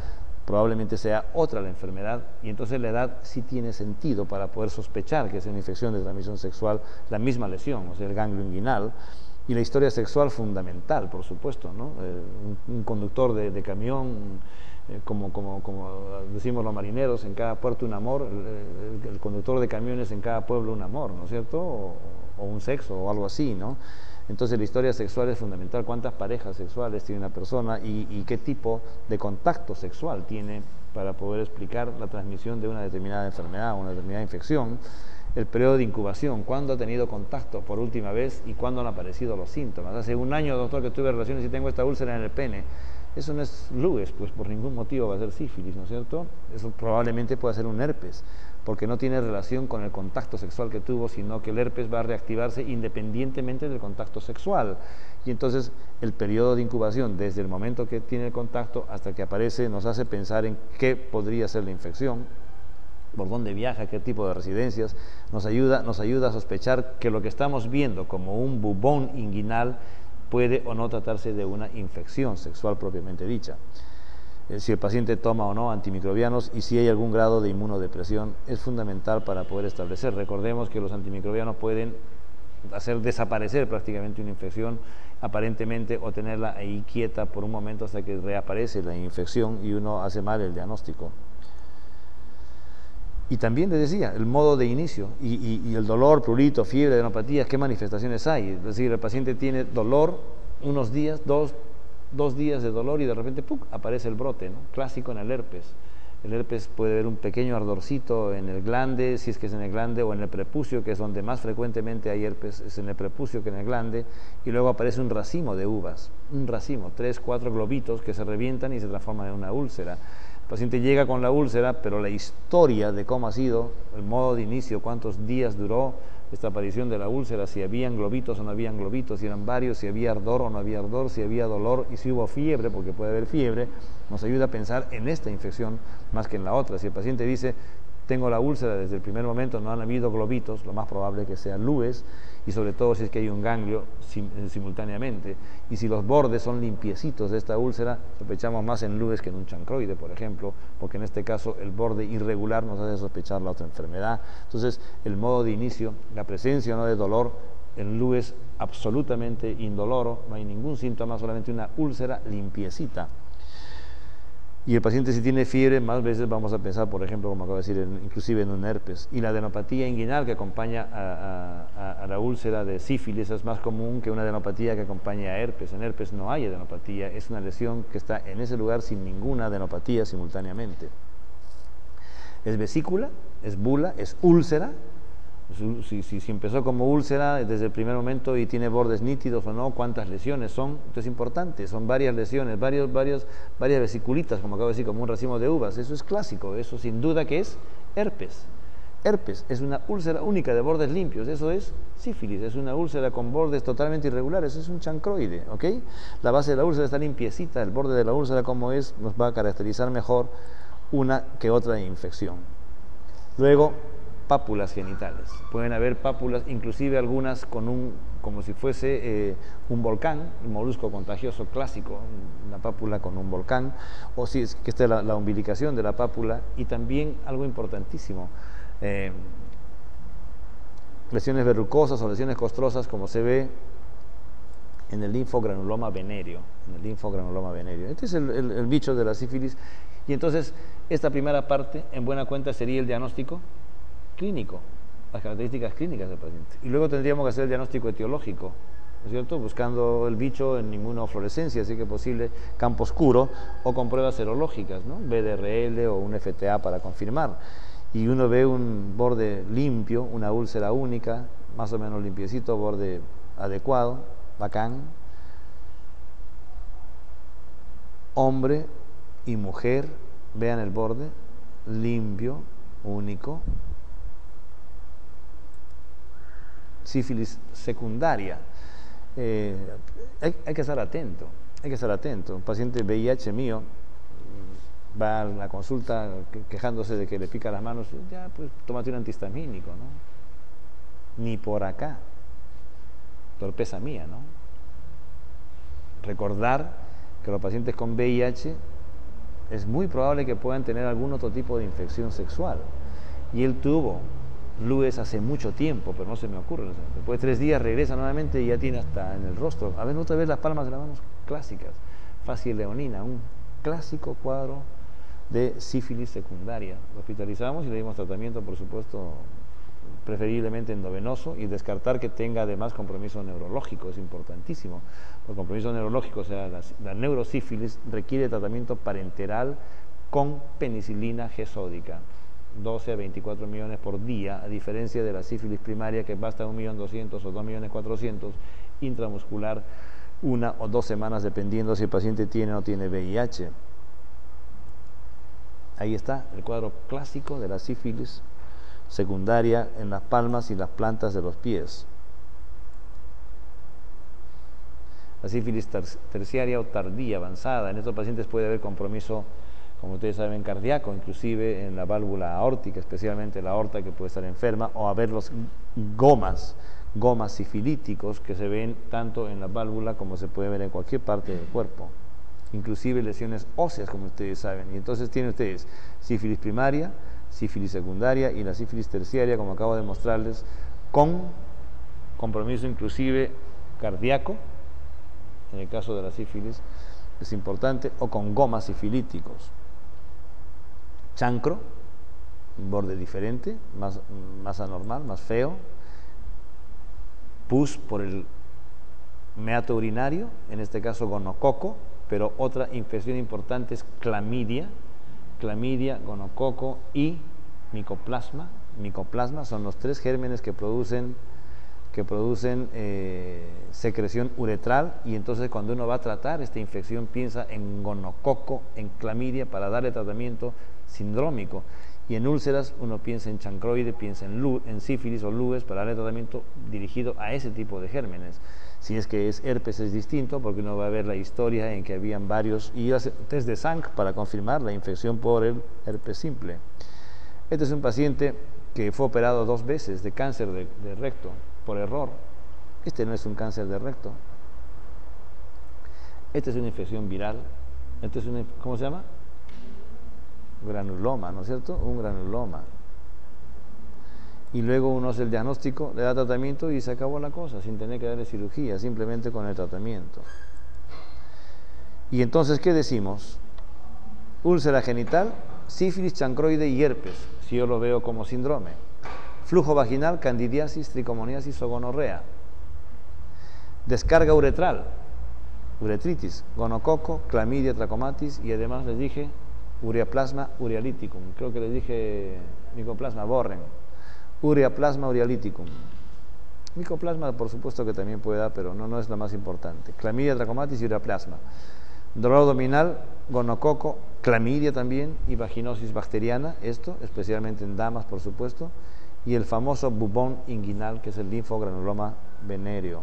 probablemente sea otra la enfermedad, y entonces la edad sí tiene sentido para poder sospechar que es una infección de transmisión sexual, la misma lesión, o sea, el ganglio inguinal. Y la historia sexual fundamental, por supuesto, ¿no? Un conductor de camión, como decimos los marineros, en cada puerto un amor, el conductor de camiones en cada pueblo un amor, ¿no es cierto? o un sexo o algo así, ¿no? Entonces la historia sexual es fundamental. ¿Cuántas parejas sexuales tiene una persona y qué tipo de contacto sexual tiene para poder explicar la transmisión de una determinada enfermedad, una determinada infección? El periodo de incubación, ¿cuándo ha tenido contacto por última vez y cuándo han aparecido los síntomas? Hace un año, doctor, que tuve relaciones y tengo esta úlcera en el pene. Eso no es Lues, pues por ningún motivo va a ser sífilis, ¿no es cierto? Eso probablemente pueda ser un herpes, porque no tiene relación con el contacto sexual que tuvo, sino que el herpes va a reactivarse independientemente del contacto sexual. Y entonces el periodo de incubación, desde el momento que tiene el contacto hasta que aparece, nos hace pensar en qué podría ser la infección, por dónde viaja, qué tipo de residencias, nos ayuda a sospechar que lo que estamos viendo como un bubón inguinal puede o no tratarse de una infección sexual propiamente dicha. Si el paciente toma o no antimicrobianos y si hay algún grado de inmunodepresión es fundamental para poder establecer. Recordemos que los antimicrobianos pueden hacer desaparecer prácticamente una infección aparentemente o tenerla ahí quieta por un momento hasta que reaparece la infección y uno hace mal el diagnóstico. Y también les decía, el modo de inicio y el dolor, prurito, fiebre, adenopatía, ¿qué manifestaciones hay? Es decir, el paciente tiene dolor unos días, dos días de dolor y de repente ¡pum!, aparece el brote, ¿no? Clásico en el herpes. El herpes puede haber un pequeño ardorcito en el glande, si es que es en el glande, o en el prepucio, que es donde más frecuentemente hay herpes, es en el prepucio que en el glande, y luego aparece un racimo de uvas, un racimo, 3, 4 globitos que se revientan y se transforman en una úlcera. El paciente llega con la úlcera, pero la historia de cómo ha sido, el modo de inicio, cuántos días duró esta aparición de la úlcera, si habían globitos o no habían globitos, si eran varios, si había ardor o no había ardor, si había dolor y si hubo fiebre, porque puede haber fiebre, nos ayuda a pensar en esta infección más que en la otra. Si el paciente dice, tengo la úlcera desde el primer momento, no han habido globitos, lo más probable es que sea Lues, y sobre todo si es que hay un ganglio simultáneamente. Y si los bordes son limpiecitos de esta úlcera, sospechamos más en Lues que en un chancroide, por ejemplo, porque en este caso el borde irregular nos hace sospechar la otra enfermedad. Entonces, el modo de inicio, la presencia o no de dolor, en Lues absolutamente indoloro, no hay ningún síntoma, solamente una úlcera limpiecita. Y el paciente, si tiene fiebre, más veces vamos a pensar, por ejemplo, como acabo de decir, inclusive en un herpes. Y la adenopatía inguinal que acompaña a la úlcera de sífilis es más común que una adenopatía que acompañe a herpes. En herpes no hay adenopatía, es una lesión que está en ese lugar sin ninguna adenopatía simultáneamente. Es vesícula, es bula, es úlcera. Si empezó como úlcera desde el primer momento y tiene bordes nítidos o no, cuántas lesiones son, esto es importante, son varias lesiones, varias vesiculitas, como acabo de decir, como un racimo de uvas, eso es clásico, eso sin duda que es herpes. Herpes es una úlcera única de bordes limpios, eso es sífilis, es una úlcera con bordes totalmente irregulares, eso es un chancroide, ¿ok? La base de la úlcera está limpiecita, el borde de la úlcera como es, nos va a caracterizar mejor una que otra infección. Luego, pápulas genitales. Pueden haber pápulas, inclusive algunas con como si fuese un volcán, un molusco contagioso clásico, una pápula con un volcán, o si es que esta es la umbilicación de la pápula, y también algo importantísimo, lesiones verrucosas o lesiones costrosas, como se ve en el linfogranuloma venéreo. Este es el bicho de la sífilis. Y entonces, esta primera parte, en buena cuenta, sería el diagnóstico clínico, las características clínicas del paciente. Y luego tendríamos que hacer el diagnóstico etiológico, ¿no es cierto? Buscando el bicho en inmunofluorescencia, así que posible campo oscuro, o con pruebas serológicas, ¿no? BDRL o un FTA para confirmar. Y uno ve un borde limpio, una úlcera única, más o menos limpiecito, borde adecuado, bacán. Hombre y mujer, vean el borde, limpio, único. Sífilis secundaria. Hay que estar atento, Un paciente VIH mío va a la consulta quejándose de que le pica las manos, ya pues tómate un antihistamínico, ¿no? Ni por acá. Torpeza mía, ¿no? Recordar que los pacientes con VIH es muy probable que puedan tener algún otro tipo de infección sexual. Y él tuvo Lues hace mucho tiempo, pero no se me ocurre. Después de 3 días regresa nuevamente y ya tiene hasta en el rostro. A ver, otra vez las palmas de las manos clásicas. Facie leonina, un clásico cuadro de sífilis secundaria. Lo hospitalizamos y le dimos tratamiento, por supuesto, preferiblemente endovenoso, y descartar que tenga además compromiso neurológico, es importantísimo. El compromiso neurológico, o sea, la neurosífilis requiere tratamiento parenteral con penicilina G-sódica, 12 a 24 millones por día, a diferencia de la sífilis primaria que basta 1.200.000 o 2.400.000 intramuscular 1 o 2 semanas, dependiendo si el paciente tiene o no tiene VIH. Ahí está el cuadro clásico de la sífilis secundaria en las palmas y las plantas de los pies. La sífilis terciaria o tardía avanzada, en estos pacientes puede haber compromiso, como ustedes saben, cardíaco, inclusive en la válvula aórtica, especialmente la aorta, que puede estar enferma, o haber los gomas sifilíticos que se ven tanto en la válvula como se puede ver en cualquier parte del cuerpo, inclusive lesiones óseas, como ustedes saben. Y entonces tienen ustedes sífilis primaria, sífilis secundaria y la sífilis terciaria, como acabo de mostrarles, con compromiso inclusive cardíaco, en el caso de la sífilis es importante, o con gomas sifilíticos. Chancro, un borde diferente, más anormal, más feo. Pus por el meato urinario, en este caso gonococo, pero otra infección importante es clamidia, gonococo y micoplasma. Micoplasma son los 3 gérmenes que producen secreción uretral, y entonces cuando uno va a tratar esta infección piensa en gonococo, en clamidia, para darle tratamiento sindrómico, y en úlceras uno piensa en chancroide, piensa en sífilis o lúes, para darle tratamiento dirigido a ese tipo de gérmenes. Si es que es herpes es distinto, porque uno va a ver la historia en que habían varios, y hace test de sangre para confirmar la infección por el herpes simple. Este es un paciente que fue operado 2 veces de cáncer de recto por error. Este no es un cáncer de recto, esta es una infección viral, este es ¿cómo se llama? Granuloma, ¿no es cierto? Un granuloma. Y luego uno hace el diagnóstico, le da tratamiento y se acabó la cosa, sin tener que darle cirugía, simplemente con el tratamiento. Y entonces, ¿qué decimos? Úlcera genital, sífilis, chancroide y herpes, si yo lo veo como síndrome. Flujo vaginal, candidiasis, tricomoniasis o gonorrea. Descarga uretral, uretritis, gonococo, clamidia, trachomatis, y además les dije ureaplasma urealyticum. Creo que les dije micoplasma, borren. Ureaplasma urealyticum. Micoplasma, por supuesto que también puede dar, pero no es la más importante. Clamidia, trachomatis y ureaplasma. Dolor abdominal, gonococo, clamidia también y vaginosis bacteriana, esto especialmente en damas, por supuesto, y el famoso bubón inguinal, que es el linfogranuloma venéreo.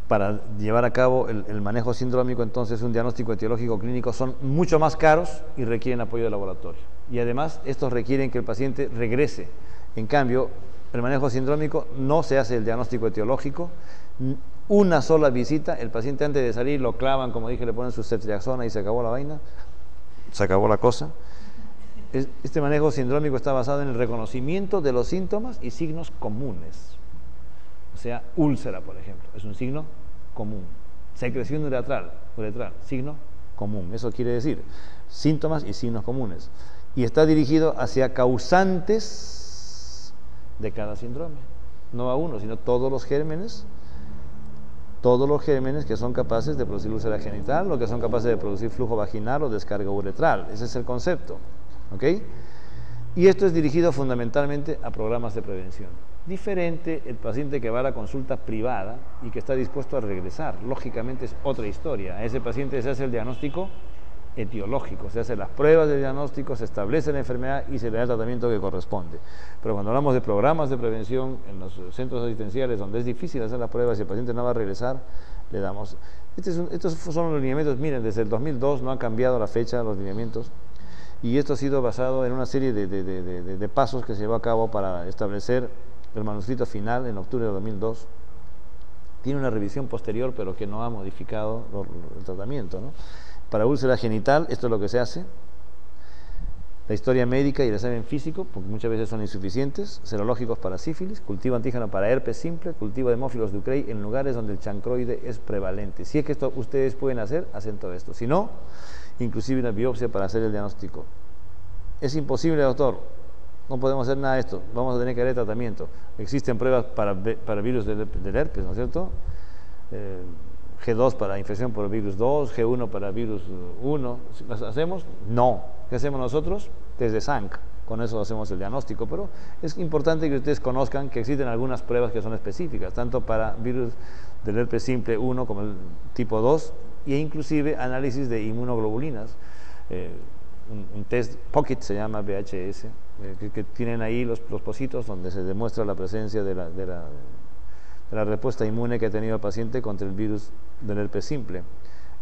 Para llevar a cabo el manejo sindrómico, entonces, un diagnóstico etiológico clínico son mucho más caros y requieren apoyo de laboratorio. Y además, estos requieren que el paciente regrese. En cambio, el manejo sindrómico no se hace el diagnóstico etiológico. Una sola visita, el paciente antes de salir lo clavan, como dije, le ponen su ceftriaxona y se acabó la vaina, se acabó la cosa. Este manejo sindrómico está basado en el reconocimiento de los síntomas y signos comunes. O sea, úlcera, por ejemplo, es un signo común. Secreción uretral, signo común. Eso quiere decir síntomas y signos comunes. Y está dirigido hacia causantes de cada síndrome. No a uno, sino todos los gérmenes que son capaces de producir úlcera genital, o que son capaces de producir flujo vaginal o descarga uretral. Ese es el concepto. ¿Ok? Y esto es dirigido fundamentalmente a programas de prevención. Diferente el paciente que va a la consulta privada y que está dispuesto a regresar. Lógicamente es otra historia. A ese paciente se hace el diagnóstico etiológico, se hacen las pruebas de diagnóstico, se establece la enfermedad y se le da el tratamiento que corresponde. Pero cuando hablamos de programas de prevención en los centros asistenciales, donde es difícil hacer las pruebas y el paciente no va a regresar, le damos. Estos son los lineamientos. Miren, desde el 2002 no ha cambiado la fecha de los lineamientos. Y esto ha sido basado en una serie de pasos que se llevó a cabo para establecer el manuscrito final en octubre de 2002. Tiene una revisión posterior, pero que no ha modificado el tratamiento, ¿no? Para úlcera genital, esto es lo que se hace. La historia médica y el examen físico, porque muchas veces son insuficientes. Serológicos para sífilis, cultivo antígeno para herpes simple, cultivo de Haemophilus ducreyi en lugares donde el chancroide es prevalente. Si es que esto ustedes pueden hacer, hacen todo esto. Si no, inclusive una biopsia para hacer el diagnóstico. ¿Es imposible, doctor? no podemos hacer nada de esto, vamos a tener que dar tratamiento. Existen pruebas para virus del herpes, ¿no es cierto? G2 para infección por virus 2, G1 para virus 1. ¿Las hacemos? No. ¿Qué hacemos nosotros? Test de SANC. Con eso hacemos el diagnóstico, pero es importante que ustedes conozcan que existen algunas pruebas que son específicas, tanto para virus del herpes simple 1 como el tipo 2, e inclusive análisis de inmunoglobulinas. Un test Pocket se llama VHS, que tienen ahí los pocitos donde se demuestra la presencia de la respuesta inmune que ha tenido el paciente contra el virus del herpes simple.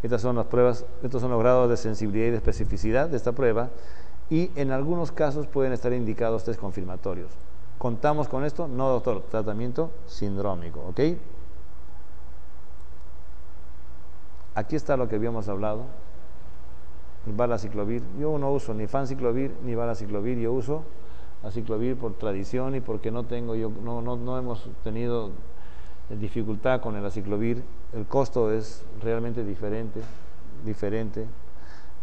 Estas son las pruebas, estos son los grados de sensibilidad y de especificidad de esta prueba, y en algunos casos pueden estar indicados test confirmatorios. ¿Contamos con esto? No, doctor, tratamiento sindrómico, ¿ok? Aquí está lo que habíamos hablado, el valaciclovir. Yo no uso ni fanciclovir ni valaciclovir, yo uso aciclovir por tradición y porque no hemos tenido dificultad con el aciclovir. El costo es realmente diferente,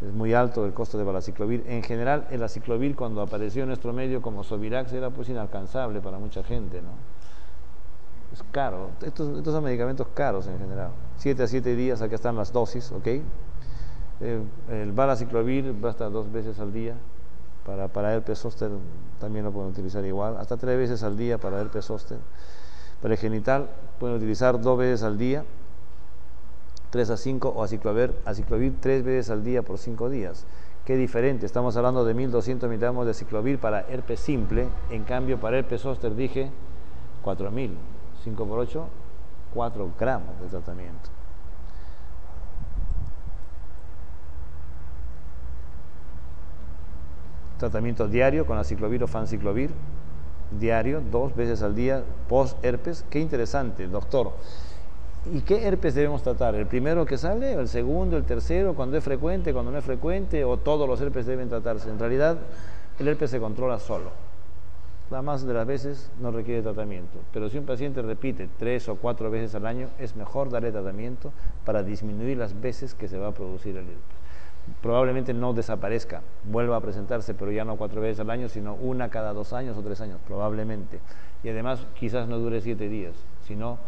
es muy alto el costo de valaciclovir. En general, el aciclovir, cuando apareció en nuestro medio como Sovirax, era pues inalcanzable para mucha gente, ¿no? Es caro, estos son medicamentos caros en general. 7 a 7 días, acá están las dosis, ¿ok? El valaciclovir basta 2 veces al día. Para herpes zóster también lo pueden utilizar igual, hasta 3 veces al día para herpes zóster. Para el genital pueden utilizar 2 veces al día, 3 a 5, o aciclovir 3 veces al día por 5 días. Qué diferente, estamos hablando de 1200 miligramos de aciclovir para herpes simple, en cambio para herpes zóster dije 4000, 5 por 8, 4 gramos de tratamiento. Tratamiento diario con aciclovir o fanciclovir, diario, 2 veces al día, post-herpes. Qué interesante, doctor. ¿Y qué herpes debemos tratar? ¿El primero que sale, el segundo, el tercero, cuando es frecuente, cuando no es frecuente, o todos los herpes deben tratarse? En realidad, el herpes se controla solo. La más de las veces no requiere tratamiento, pero si un paciente repite 3 o 4 veces al año, es mejor darle tratamiento para disminuir las veces que se va a producir el herpes. Probablemente no desaparezca, vuelva a presentarse, pero ya no 4 veces al año, sino 1 cada 2 años o 3 años, probablemente. Y además quizás no dure 7 días, sino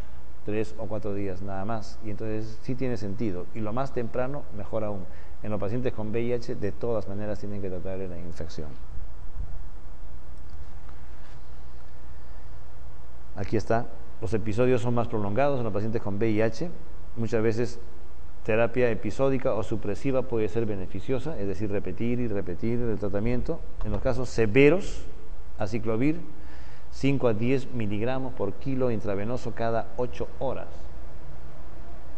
3 o 4 días nada más. Y entonces sí tiene sentido. Y lo más temprano, mejor aún. En los pacientes con VIH, de todas maneras tienen que tratar la infección. Aquí está. Los episodios son más prolongados en los pacientes con VIH. Muchas veces terapia episódica o supresiva puede ser beneficiosa, es decir, repetir y repetir el tratamiento. En los casos severos, aciclovir 5 a 10 miligramos por kilo intravenoso cada 8 horas.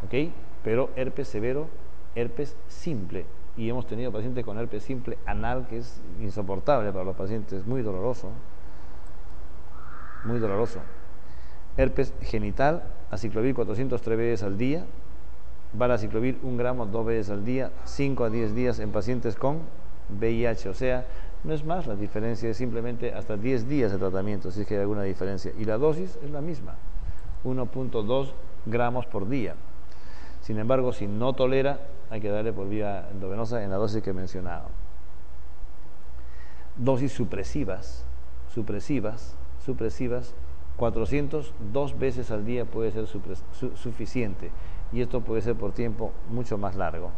¿Ok? Pero herpes severo, herpes simple. Y hemos tenido pacientes con herpes simple anal, que es insoportable para los pacientes, muy doloroso. Muy doloroso. Herpes genital, aciclovir 403 veces al día. Valaciclovir 1 gramo 2 veces al día, 5 a 10 días en pacientes con VIH. O sea, no es más, la diferencia es simplemente hasta 10 días de tratamiento, si es que hay alguna diferencia. Y la dosis es la misma, 1.2 gramos por día. Sin embargo, si no tolera, hay que darle por vía endovenosa en la dosis que he mencionado. Dosis supresivas, 400 2 veces al día puede ser suficiente. Y esto puede ser por tiempo mucho más largo.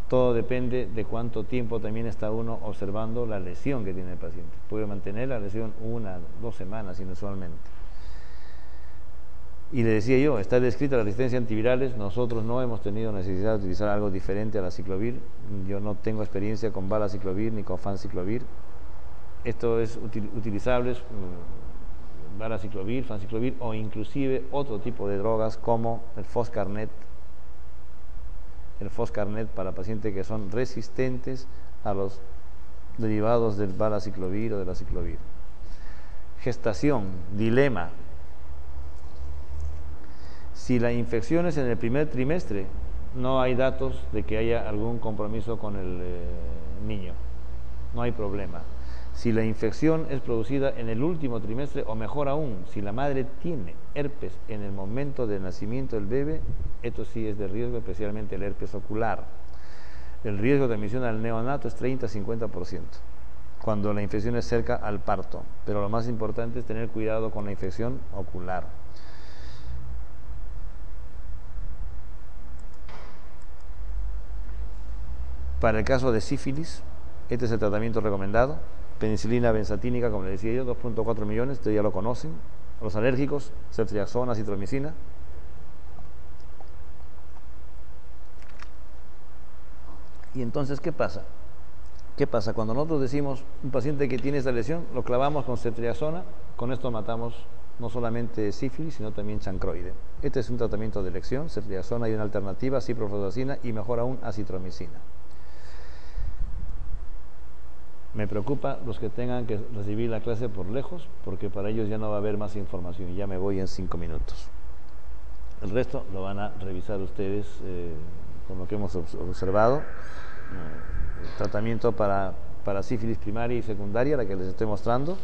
Todo depende de cuánto tiempo también está uno observando la lesión que tiene el paciente. Puede mantener la lesión 1 o 2 semanas inusualmente. Y le decía yo, está descrita la resistencia a antivirales. Nosotros no hemos tenido necesidad de utilizar algo diferente al aciclovir. Yo no tengo experiencia con valaciclovir ni con fanciclovir. Esto es utilizable, valaciclovir, fanciclovir o inclusive otro tipo de drogas como el Foscarnet. El Foscarnet para pacientes que son resistentes a los derivados del valaciclovir o del aciclovir. Gestación, dilema. Si la infección es en el primer trimestre, no hay datos de que haya algún compromiso con el niño. No hay problema. Si la infección es producida en el último trimestre, o mejor aún, si la madre tiene herpes en el momento del nacimiento del bebé, esto sí es de riesgo, especialmente el herpes ocular. El riesgo de admisión al neonato es 30-50%. cuando la infección es cerca al parto, pero lo más importante es tener cuidado con la infección ocular. Para el caso de sífilis, este es el tratamiento recomendado: penicilina benzatínica, como le decía yo, 2.4 millones, ustedes ya lo conocen. Los alérgicos, ceftriaxona, acitromicina. Y entonces, ¿qué pasa? ¿Qué pasa? Cuando nosotros decimos un paciente que tiene esta lesión, lo clavamos con ceftriaxona, con esto matamos no solamente sífilis, sino también chancroide. Este es un tratamiento de elección: ceftriaxona, y una alternativa, ciprofloxacina, y mejor aún, acitromicina. Me preocupa los que tengan que recibir la clase por lejos, porque para ellos ya no va a haber más información y ya me voy en 5 minutos. El resto lo van a revisar ustedes con lo que hemos observado. Tratamiento para sífilis primaria y secundaria, la que les estoy mostrando.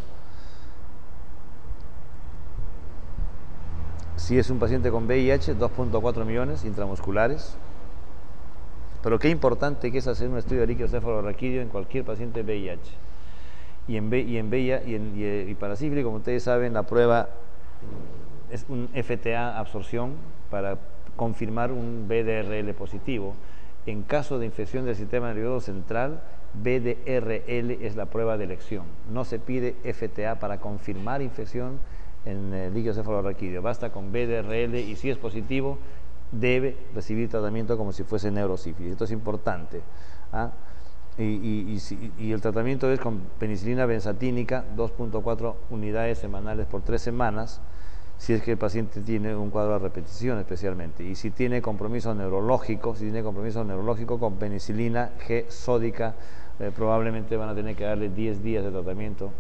Si es un paciente con VIH, 2.4 millones intramusculares. Pero qué importante que es hacer un estudio de líquido cefalorraquídeo en cualquier paciente VIH. Y para sífilis, como ustedes saben, la prueba es un FTA absorción para confirmar un BDRL positivo. En caso de infección del sistema nervioso central, BDRL es la prueba de elección. No se pide FTA para confirmar infección en el líquido cefalorraquídeo. Basta con BDRL, y si es positivo, debe recibir tratamiento como si fuese neurosífilis. Esto es importante. Y el tratamiento es con penicilina benzatínica, 2.4 unidades semanales por 3 semanas, si es que el paciente tiene un cuadro de repetición especialmente. Y si tiene compromiso neurológico, con penicilina G sódica, probablemente van a tener que darle 10 días de tratamiento,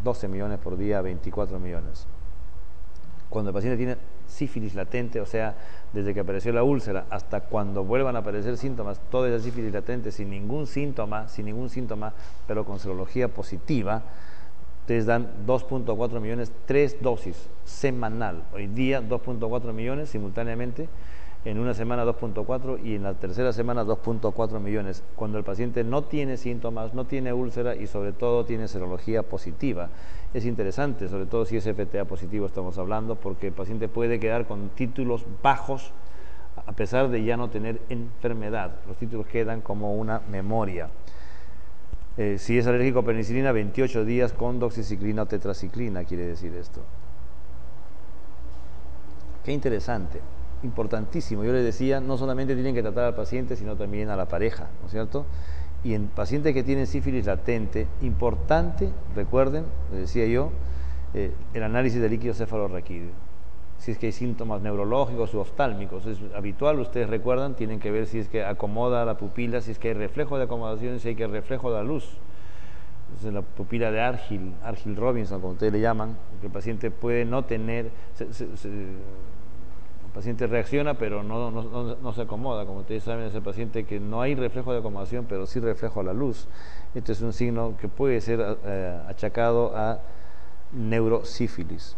12 millones por día, 24 millones. Cuando el paciente tiene sífilis latente, o sea, desde que apareció la úlcera hasta cuando vuelvan a aparecer síntomas, toda esa sífilis latente sin ningún síntoma, pero con serología positiva, ustedes dan 2.4 millones, 3 dosis semanal. Hoy día 2.4 millones simultáneamente, en una semana 2.4 y en la tercera semana 2.4 millones, cuando el paciente no tiene síntomas, no tiene úlcera y sobre todo tiene serología positiva. Es interesante, sobre todo si es FTA positivo estamos hablando, porque el paciente puede quedar con títulos bajos a pesar de ya no tener enfermedad. Los títulos quedan como una memoria. Si es alérgico a penicilina, 28 días con doxiciclina o tetraciclina, quiere decir esto. Qué interesante, importantísimo. Yo les decía, no solamente tienen que tratar al paciente, sino también a la pareja, ¿no es cierto? Y en pacientes que tienen sífilis latente, importante, recuerden, les decía yo, el análisis de líquido cefalorraquídeo. Si es que hay síntomas neurológicos u oftálmicos, es habitual, ustedes recuerdan, tienen que ver si es que acomoda la pupila, si es que hay reflejo de acomodación, si hay que reflejo de la luz. Entonces, la pupila de Argyll Robinson, como ustedes le llaman, que el paciente puede no tener, el paciente reacciona pero no se acomoda. Como ustedes saben, es el paciente que no hay reflejo de acomodación, pero sí reflejo a la luz. Este es un signo que puede ser achacado a neurosífilis.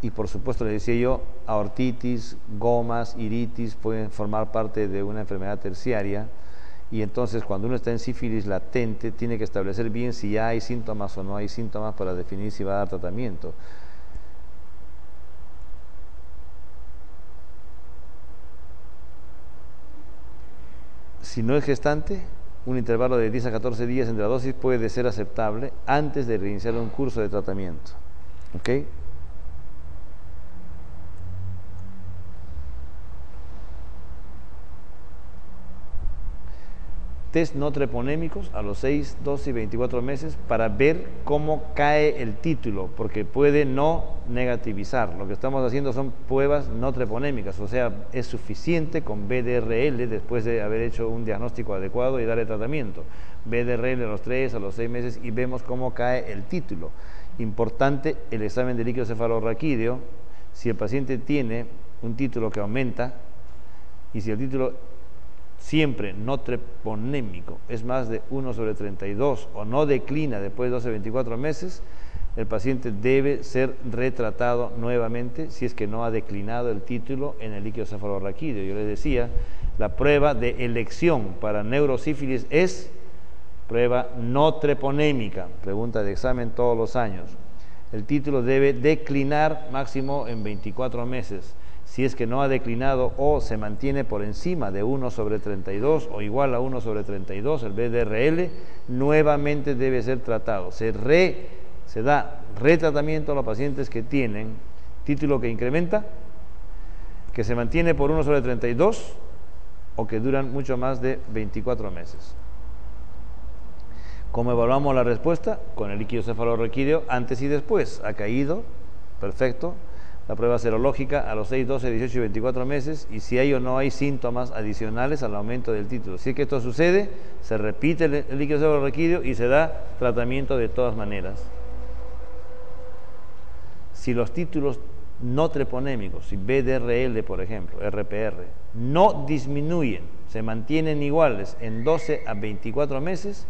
Y por supuesto, le decía yo, aortitis, gomas, iritis pueden formar parte de una enfermedad terciaria. Y entonces, cuando uno está en sífilis latente, tiene que establecer bien si ya hay síntomas o no hay síntomas para definir si va a dar tratamiento. Si no es gestante, un intervalo de 10 a 14 días entre la dosis puede ser aceptable antes de reiniciar un curso de tratamiento. ¿Ok? Test no treponémicos a los 6, 12 y 24 meses para ver cómo cae el título, porque puede no negativizar. Lo que estamos haciendo son pruebas no treponémicas, o sea, es suficiente con BDRL después de haber hecho un diagnóstico adecuado y darle tratamiento. BDRL a los 3, a los 6 meses y vemos cómo cae el título. Importante el examen de líquido cefalorraquídeo. Si el paciente tiene un título que aumenta y si el título siempre no treponémico es más de 1/32 o no declina después de 12-24 meses, el paciente debe ser retratado nuevamente si es que no ha declinado el título en el líquido cefalorraquídeo. Yo les decía, la prueba de elección para neurosífilis es Prueba no treponémica, pregunta de examen todos los años. El título debe declinar máximo en 24 meses. Si es que no ha declinado o se mantiene por encima de 1/32 o igual a 1/32, el BDRL, nuevamente debe ser tratado. Se da retratamiento a los pacientes que tienen título que incrementa, que se mantiene por 1/32 o que duran mucho más de 24 meses. ¿Cómo evaluamos la respuesta? Con el líquido cefalorraquídeo antes y después. Ha caído, perfecto. La prueba serológica a los 6, 12, 18 y 24 meses, y si hay o no hay síntomas adicionales al aumento del título. Si es que esto sucede, se repite el líquido cefalorraquídeo y se da tratamiento de todas maneras. Si los títulos no treponémicos, si BDRL, por ejemplo, RPR, no disminuyen, se mantienen iguales en 12 a 24 meses,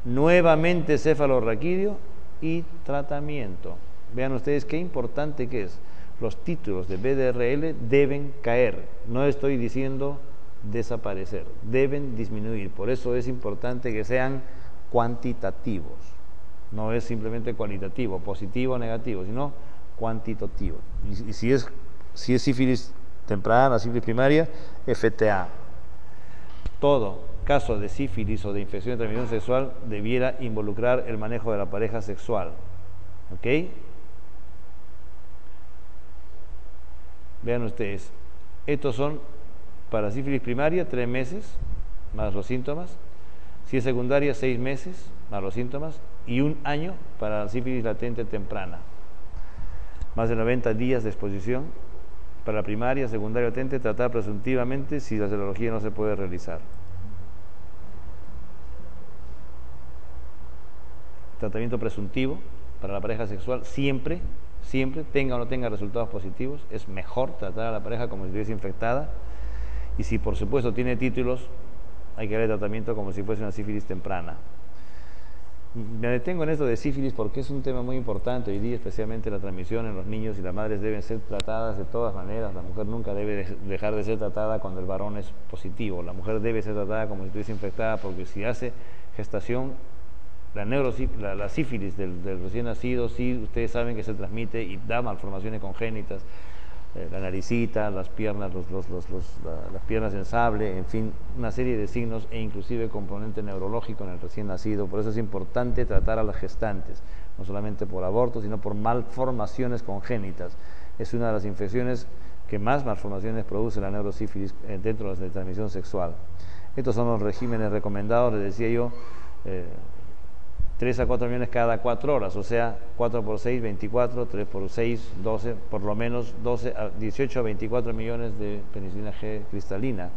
nuevamente cefalorraquídeo y tratamiento. Vean ustedes qué importante que es. Los títulos de BDRL deben caer, no estoy diciendo desaparecer, deben disminuir. Por eso es importante que sean cuantitativos, no es simplemente cualitativo, positivo o negativo, sino cuantitativo. Y si es sífilis temprana, sífilis primaria, FTA. Todo caso de sífilis o de infección de transmisión sexual debiera involucrar el manejo de la pareja sexual. ¿Ok? Vean ustedes, estos son para sífilis primaria 3 meses más los síntomas, si es secundaria 6 meses más los síntomas y 1 año para la sífilis latente temprana. Más de 90 días de exposición para la primaria, secundaria latente, tratar presuntivamente si la serología no se puede realizar. Tratamiento presuntivo para la pareja sexual siempre, tenga o no tenga resultados positivos, es mejor tratar a la pareja como si estuviese infectada, y si por supuesto tiene títulos, hay que darle tratamiento como si fuese una sífilis temprana. Me detengo en esto de sífilis porque es un tema muy importante hoy día, especialmente la transmisión en los niños, y las madres deben ser tratadas de todas maneras. La mujer nunca debe dejar de ser tratada cuando el varón es positivo. La mujer debe ser tratada como si estuviese infectada, porque si hace gestación, la sífilis del recién nacido, sí, ustedes saben que se transmite y da malformaciones congénitas, la naricita, las piernas, las piernas en sable, en fin, una serie de signos e inclusive componente neurológico en el recién nacido. Por eso es importante tratar a las gestantes, no solamente por aborto, sino por malformaciones congénitas. Es una de las infecciones que más malformaciones produce la neurosífilis dentro de la transmisión sexual. Estos son los regímenes recomendados, les decía yo, 3 a 4 millones cada 4 horas, o sea, 4 por 6, 24, 3 por 6, 12, por lo menos 18 a 24 millones de penicilina G cristalina,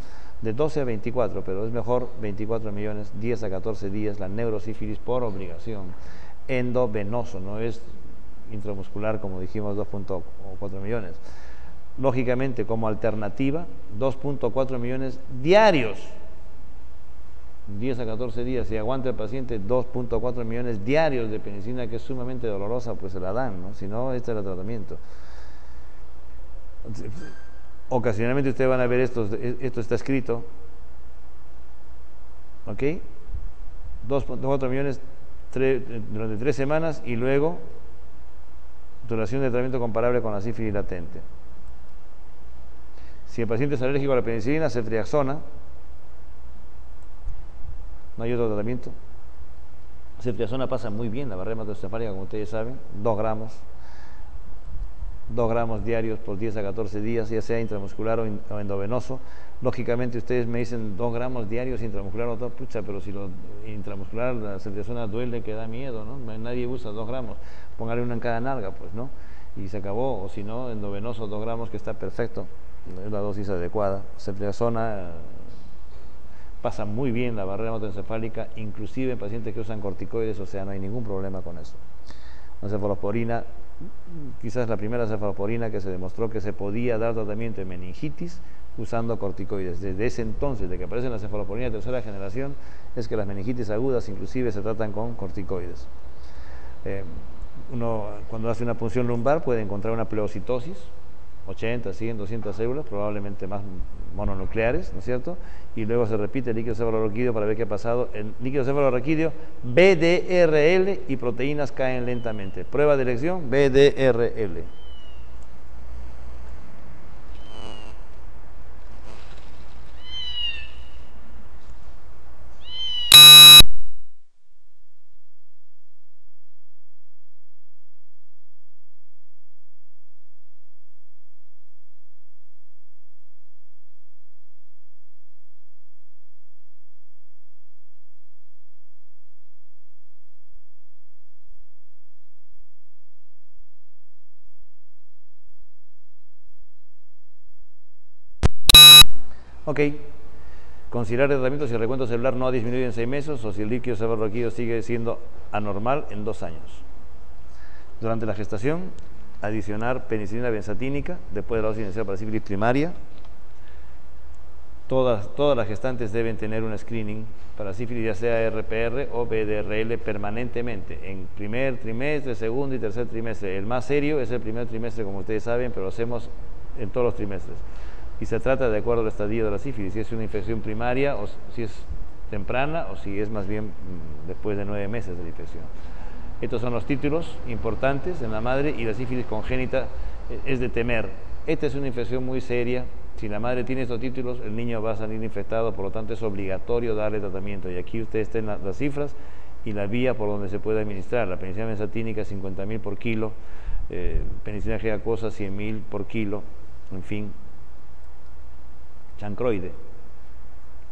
de 12 a 24, pero es mejor 24 millones, 10 a 14 días, la neurosífilis por obligación, endovenoso, no es intramuscular como dijimos, 2.4 millones. Lógicamente, como alternativa, 2.4 millones diarios, 10 a 14 días, si aguanta el paciente 2.4 millones diarios de penicilina, que es sumamente dolorosa, pues se la dan, ¿no? Si no, este es el tratamiento. Ocasionalmente ustedes van a ver esto está escrito, ¿ok? 2.4 millones durante 3 semanas, y luego duración de tratamiento comparable con la sífilis latente. Si el paciente es alérgico a la penicilina, ceftriaxona. No hay otro tratamiento. Ceftriaxona pasa muy bien la barrera hematoencefálica, como ustedes saben, 2 gramos diarios por 10 a 14 días, ya sea intramuscular o endovenoso. Lógicamente ustedes me dicen 2 gramos diarios intramuscular o todo, pucha, pero si lo intramuscular, la ceftriaxona duele, que da miedo, ¿no? Nadie usa 2 gramos, póngale una en cada nalga, pues, ¿no? Y se acabó. O si no, endovenoso 2 gramos, que está perfecto, es la dosis adecuada. Ceftriaxona pasa muy bien la barrera hematoencefálica, inclusive en pacientes que usan corticoides, o sea, no hay ningún problema con eso. La cefalosporina, quizás la primera cefalosporina que se demostró que se podía dar tratamiento de meningitis usando corticoides. Desde ese entonces, de que aparece la cefalosporina de 3ª generación, es que las meningitis agudas inclusive se tratan con corticoides. Uno, cuando hace una punción lumbar, puede encontrar una pleocitosis 80, 100, 200 células, probablemente más mononucleares, ¿no es cierto? Y luego se repite el líquido cefalorraquídeo para ver qué ha pasado. El líquido cefalorraquídeo, BDRL y proteínas caen lentamente. Prueba de elección, BDRL. Ok, considerar el tratamiento si el recuento celular no ha disminuido en 6 meses o si el líquido cefalorraquídeo sigue siendo anormal en 2 años. Durante la gestación, adicionar penicilina benzatínica después de la dosis inicial para sífilis primaria. Todas las gestantes deben tener un screening para sífilis, ya sea RPR o BDRL, permanentemente, en primer trimestre, segundo y tercer trimestre. El más serio es el primer trimestre, como ustedes saben, pero lo hacemos en todos los trimestres. Y se trata de acuerdo al estadio de la sífilis, si es una infección primaria o si es temprana o si es más bien después de 9 meses de la infección. Estos son los títulos importantes en la madre, y la sífilis congénita es de temer. Esta es una infección muy seria. Si la madre tiene estos títulos, el niño va a salir infectado, por lo tanto es obligatorio darle tratamiento. Y aquí ustedes tienen las cifras y la vía por donde se puede administrar. La penicilina benzatínica 50.000 por kilo, penicilina G acuosa 100.000 por kilo, en fin. Chancroide,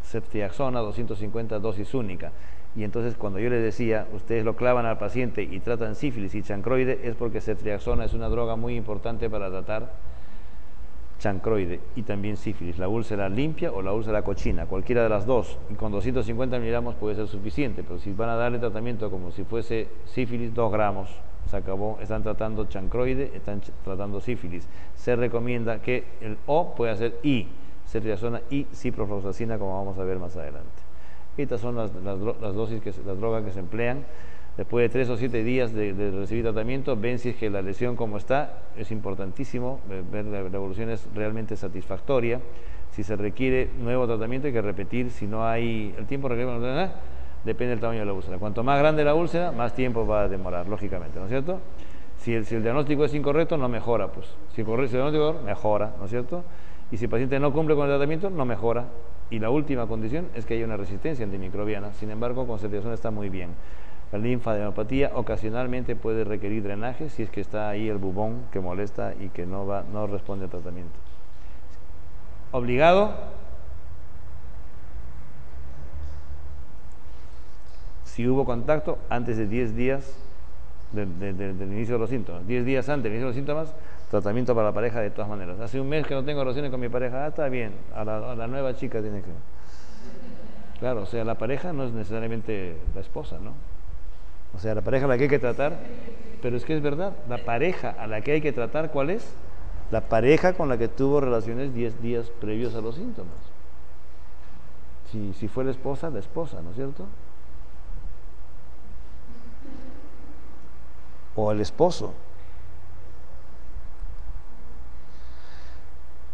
ceftriaxona 250 dosis única. Y entonces cuando yo les decía, ustedes lo clavan al paciente y tratan sífilis y chancroide, es porque ceftriaxona es una droga muy importante para tratar chancroide y también sífilis, la úlcera limpia o la úlcera cochina, cualquiera de las dos. Y con 250 miligramos puede ser suficiente, pero si van a darle tratamiento como si fuese sífilis, 2 gramos, se acabó. Están tratando chancroide, están tratando sífilis. Se recomienda que el O pueda ser I, ceftriaxona y ciprofloxacina, como vamos a ver más adelante. Estas son las dosis, las drogas que se emplean. Después de 3 o 7 días de recibir tratamiento, ven si es que la lesión como está. Es importantísimo ver la evolución es realmente satisfactoria. Si se requiere nuevo tratamiento hay que repetir. Si no hay el tiempo requerido, depende del tamaño de la úlcera. Cuanto más grande la úlcera, más tiempo va a demorar, lógicamente, ¿no es cierto? Si el diagnóstico es incorrecto, no mejora, pues. Si el diagnóstico mejora, ¿no es cierto? Y si el paciente no cumple con el tratamiento, no mejora. Y la última condición es que haya una resistencia antimicrobiana. Sin embargo, con ceftriaxona está muy bien. La linfadenopatía ocasionalmente puede requerir drenaje si es que está ahí el bubón que molesta y que no responde al tratamiento. Obligado si hubo contacto antes de 10 días del inicio de los síntomas. 10 días antes del inicio de los síntomas, tratamiento para la pareja de todas maneras. Hace un mes que no tengo relaciones con mi pareja, está bien, a la nueva chica tiene que... Claro, o sea, la pareja no es necesariamente la esposa, ¿no? O sea, la pareja a la que hay que tratar, pero es que es verdad, la pareja a la que hay que tratar, ¿cuál es? La pareja con la que tuvo relaciones 10 días previos a los síntomas. Si fue la esposa, ¿no es cierto? O el esposo.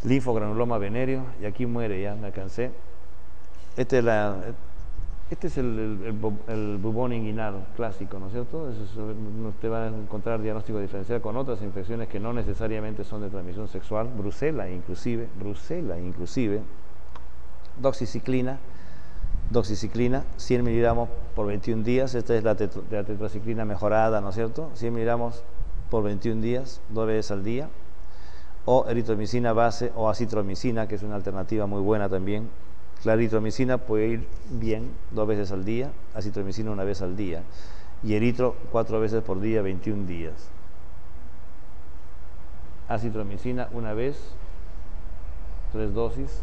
Linfogranuloma venéreo, y aquí muere, ya me cansé. Este es el bubón inguinal clásico, ¿no es cierto? Usted va a encontrar diagnóstico diferencial con otras infecciones que no necesariamente son de transmisión sexual, Brucela inclusive, doxiciclina, 100 miligramos por 21 días, esta es la tetraciclina mejorada, ¿no es cierto? 100 miligramos por 21 días, 2 veces al día, o eritromicina base o acitromicina, que es una alternativa muy buena también. La eritromicina puede ir bien 2 veces al día, acitromicina 1 vez al día, y eritro 4 veces por día, 21 días. Acitromicina 1 vez, 3 dosis.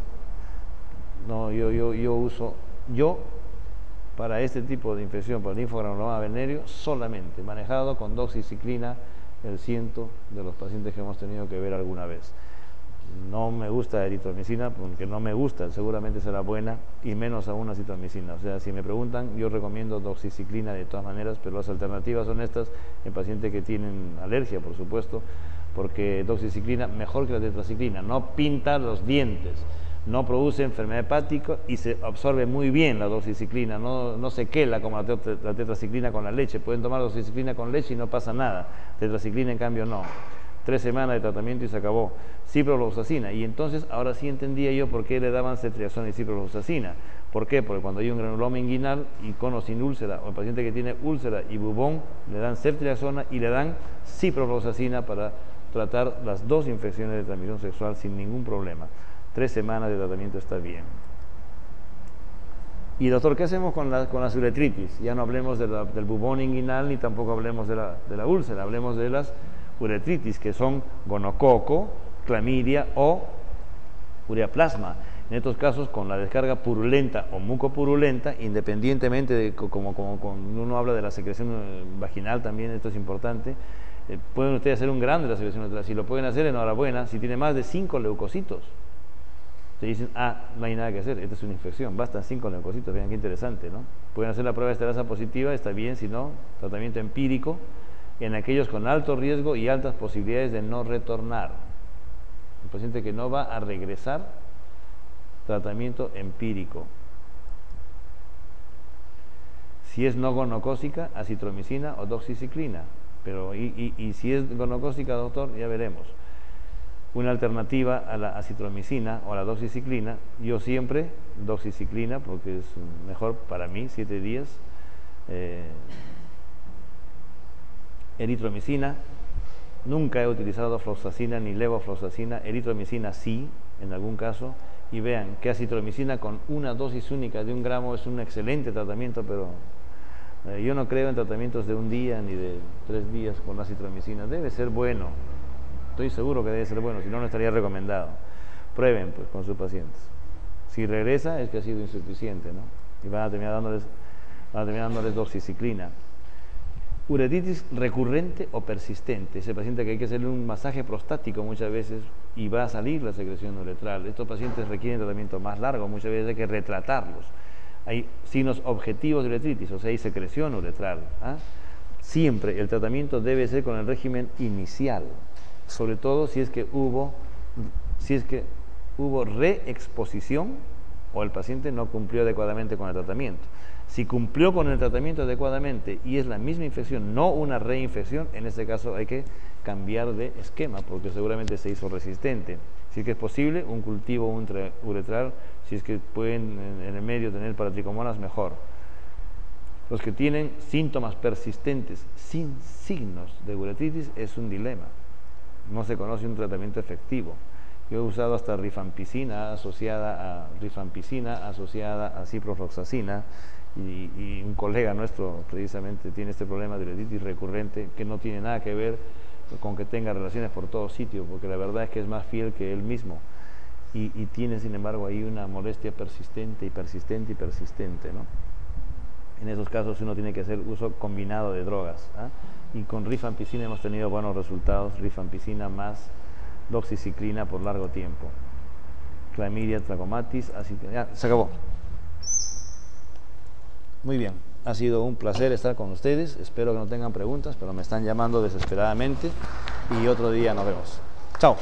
No, yo uso para este tipo de infección, para el linfogranuloma venéreo, solamente manejado con doxiciclina, el 100 de los pacientes que hemos tenido que ver alguna vez. No me gusta eritromicina porque no me gusta, seguramente será buena, y menos aún acitromicina. O sea, si me preguntan, yo recomiendo doxiciclina de todas maneras, pero las alternativas son estas en pacientes que tienen alergia, por supuesto, porque doxiciclina mejor que la tetraciclina, no pinta los dientes, no produce enfermedad hepática y se absorbe muy bien la doxiciclina, no se quela como la tetraciclina con la leche. Pueden tomar doxiciclina con leche y no pasa nada, tetraciclina en cambio no. 3 semanas de tratamiento y se acabó. Ciprofloxacina, y entonces ahora sí entendía yo por qué le daban ceftriaxona y ciprofloxacina. ¿Por qué? Porque cuando hay un granuloma inguinal y con o sin úlcera, o el paciente que tiene úlcera y bubón, le dan ceftriaxona y le dan ciprofloxacina para tratar las 2 infecciones de transmisión sexual sin ningún problema. 3 semanas de tratamiento está bien. Y doctor, ¿qué hacemos con las uretritis? Ya no hablemos del bubón inguinal ni tampoco hablemos de la úlcera, hablemos de las uretritis, que son gonococo, clamidia o ureaplasma. En estos casos, con la descarga purulenta o mucopurulenta, independientemente de como cuando uno habla de la secreción vaginal, también esto es importante, pueden ustedes hacer un grande de la secreción uretral. Si lo pueden hacer, enhorabuena. Si tiene más de 5 leucocitos, te dicen, no hay nada que hacer, esta es una infección, bastan 5 leucocitos, vean qué interesante, ¿no? Pueden hacer la prueba de esterasa positiva, está bien, si no, tratamiento empírico, en aquellos con alto riesgo y altas posibilidades de no retornar. El paciente que no va a regresar, tratamiento empírico. Si es no gonocócica, acitromicina o doxiciclina. Pero y si es gonocócica, doctor, ya veremos. Una alternativa a la acitromicina o a la doxiciclina, yo siempre doxiciclina porque es mejor para mí, 7 días. Eritromicina, nunca he utilizado floxacina ni levofloxacina, eritromicina sí, en algún caso, y vean que acitromicina con una dosis única de 1 gramo es un excelente tratamiento, pero yo no creo en tratamientos de 1 día ni de 3 días con acitromicina. Debe ser bueno, estoy seguro que debe ser bueno, si no, no estaría recomendado. Prueben pues con sus pacientes. Si regresa es que ha sido insuficiente, ¿no? Y van a terminar dándoles doxiciclina. Uretritis recurrente o persistente, ese paciente que hay que hacerle un masaje prostático muchas veces y va a salir la secreción uretral. Estos pacientes requieren tratamiento más largo, muchas veces hay que retratarlos. Hay signos objetivos de uretritis, o sea, hay secreción uretral. Siempre el tratamiento debe ser con el régimen inicial, sobre todo si es que hubo reexposición o el paciente no cumplió adecuadamente con el tratamiento. Si cumplió con el tratamiento adecuadamente y es la misma infección, no una reinfección, en este caso hay que cambiar de esquema porque seguramente se hizo resistente. Si es que es posible, un cultivo uretral, si es que pueden en el medio tener paratricomonas, mejor. Los que tienen síntomas persistentes sin signos de uretritis es un dilema. No se conoce un tratamiento efectivo. Yo he usado hasta rifampicina asociada a ciprofloxacina y un colega nuestro precisamente tiene este problema de uretritis recurrente que no tiene nada que ver con que tenga relaciones por todo sitio, porque la verdad es que es más fiel que él mismo y tiene sin embargo ahí una molestia persistente, ¿no? En esos casos uno tiene que hacer uso combinado de drogas, y con rifampicina hemos tenido buenos resultados, rifampicina más doxiciclina por largo tiempo. Clamidia trachomatis, así que ya, se acabó. Muy bien, ha sido un placer estar con ustedes, espero que no tengan preguntas, pero me están llamando desesperadamente y otro día nos vemos. Chao.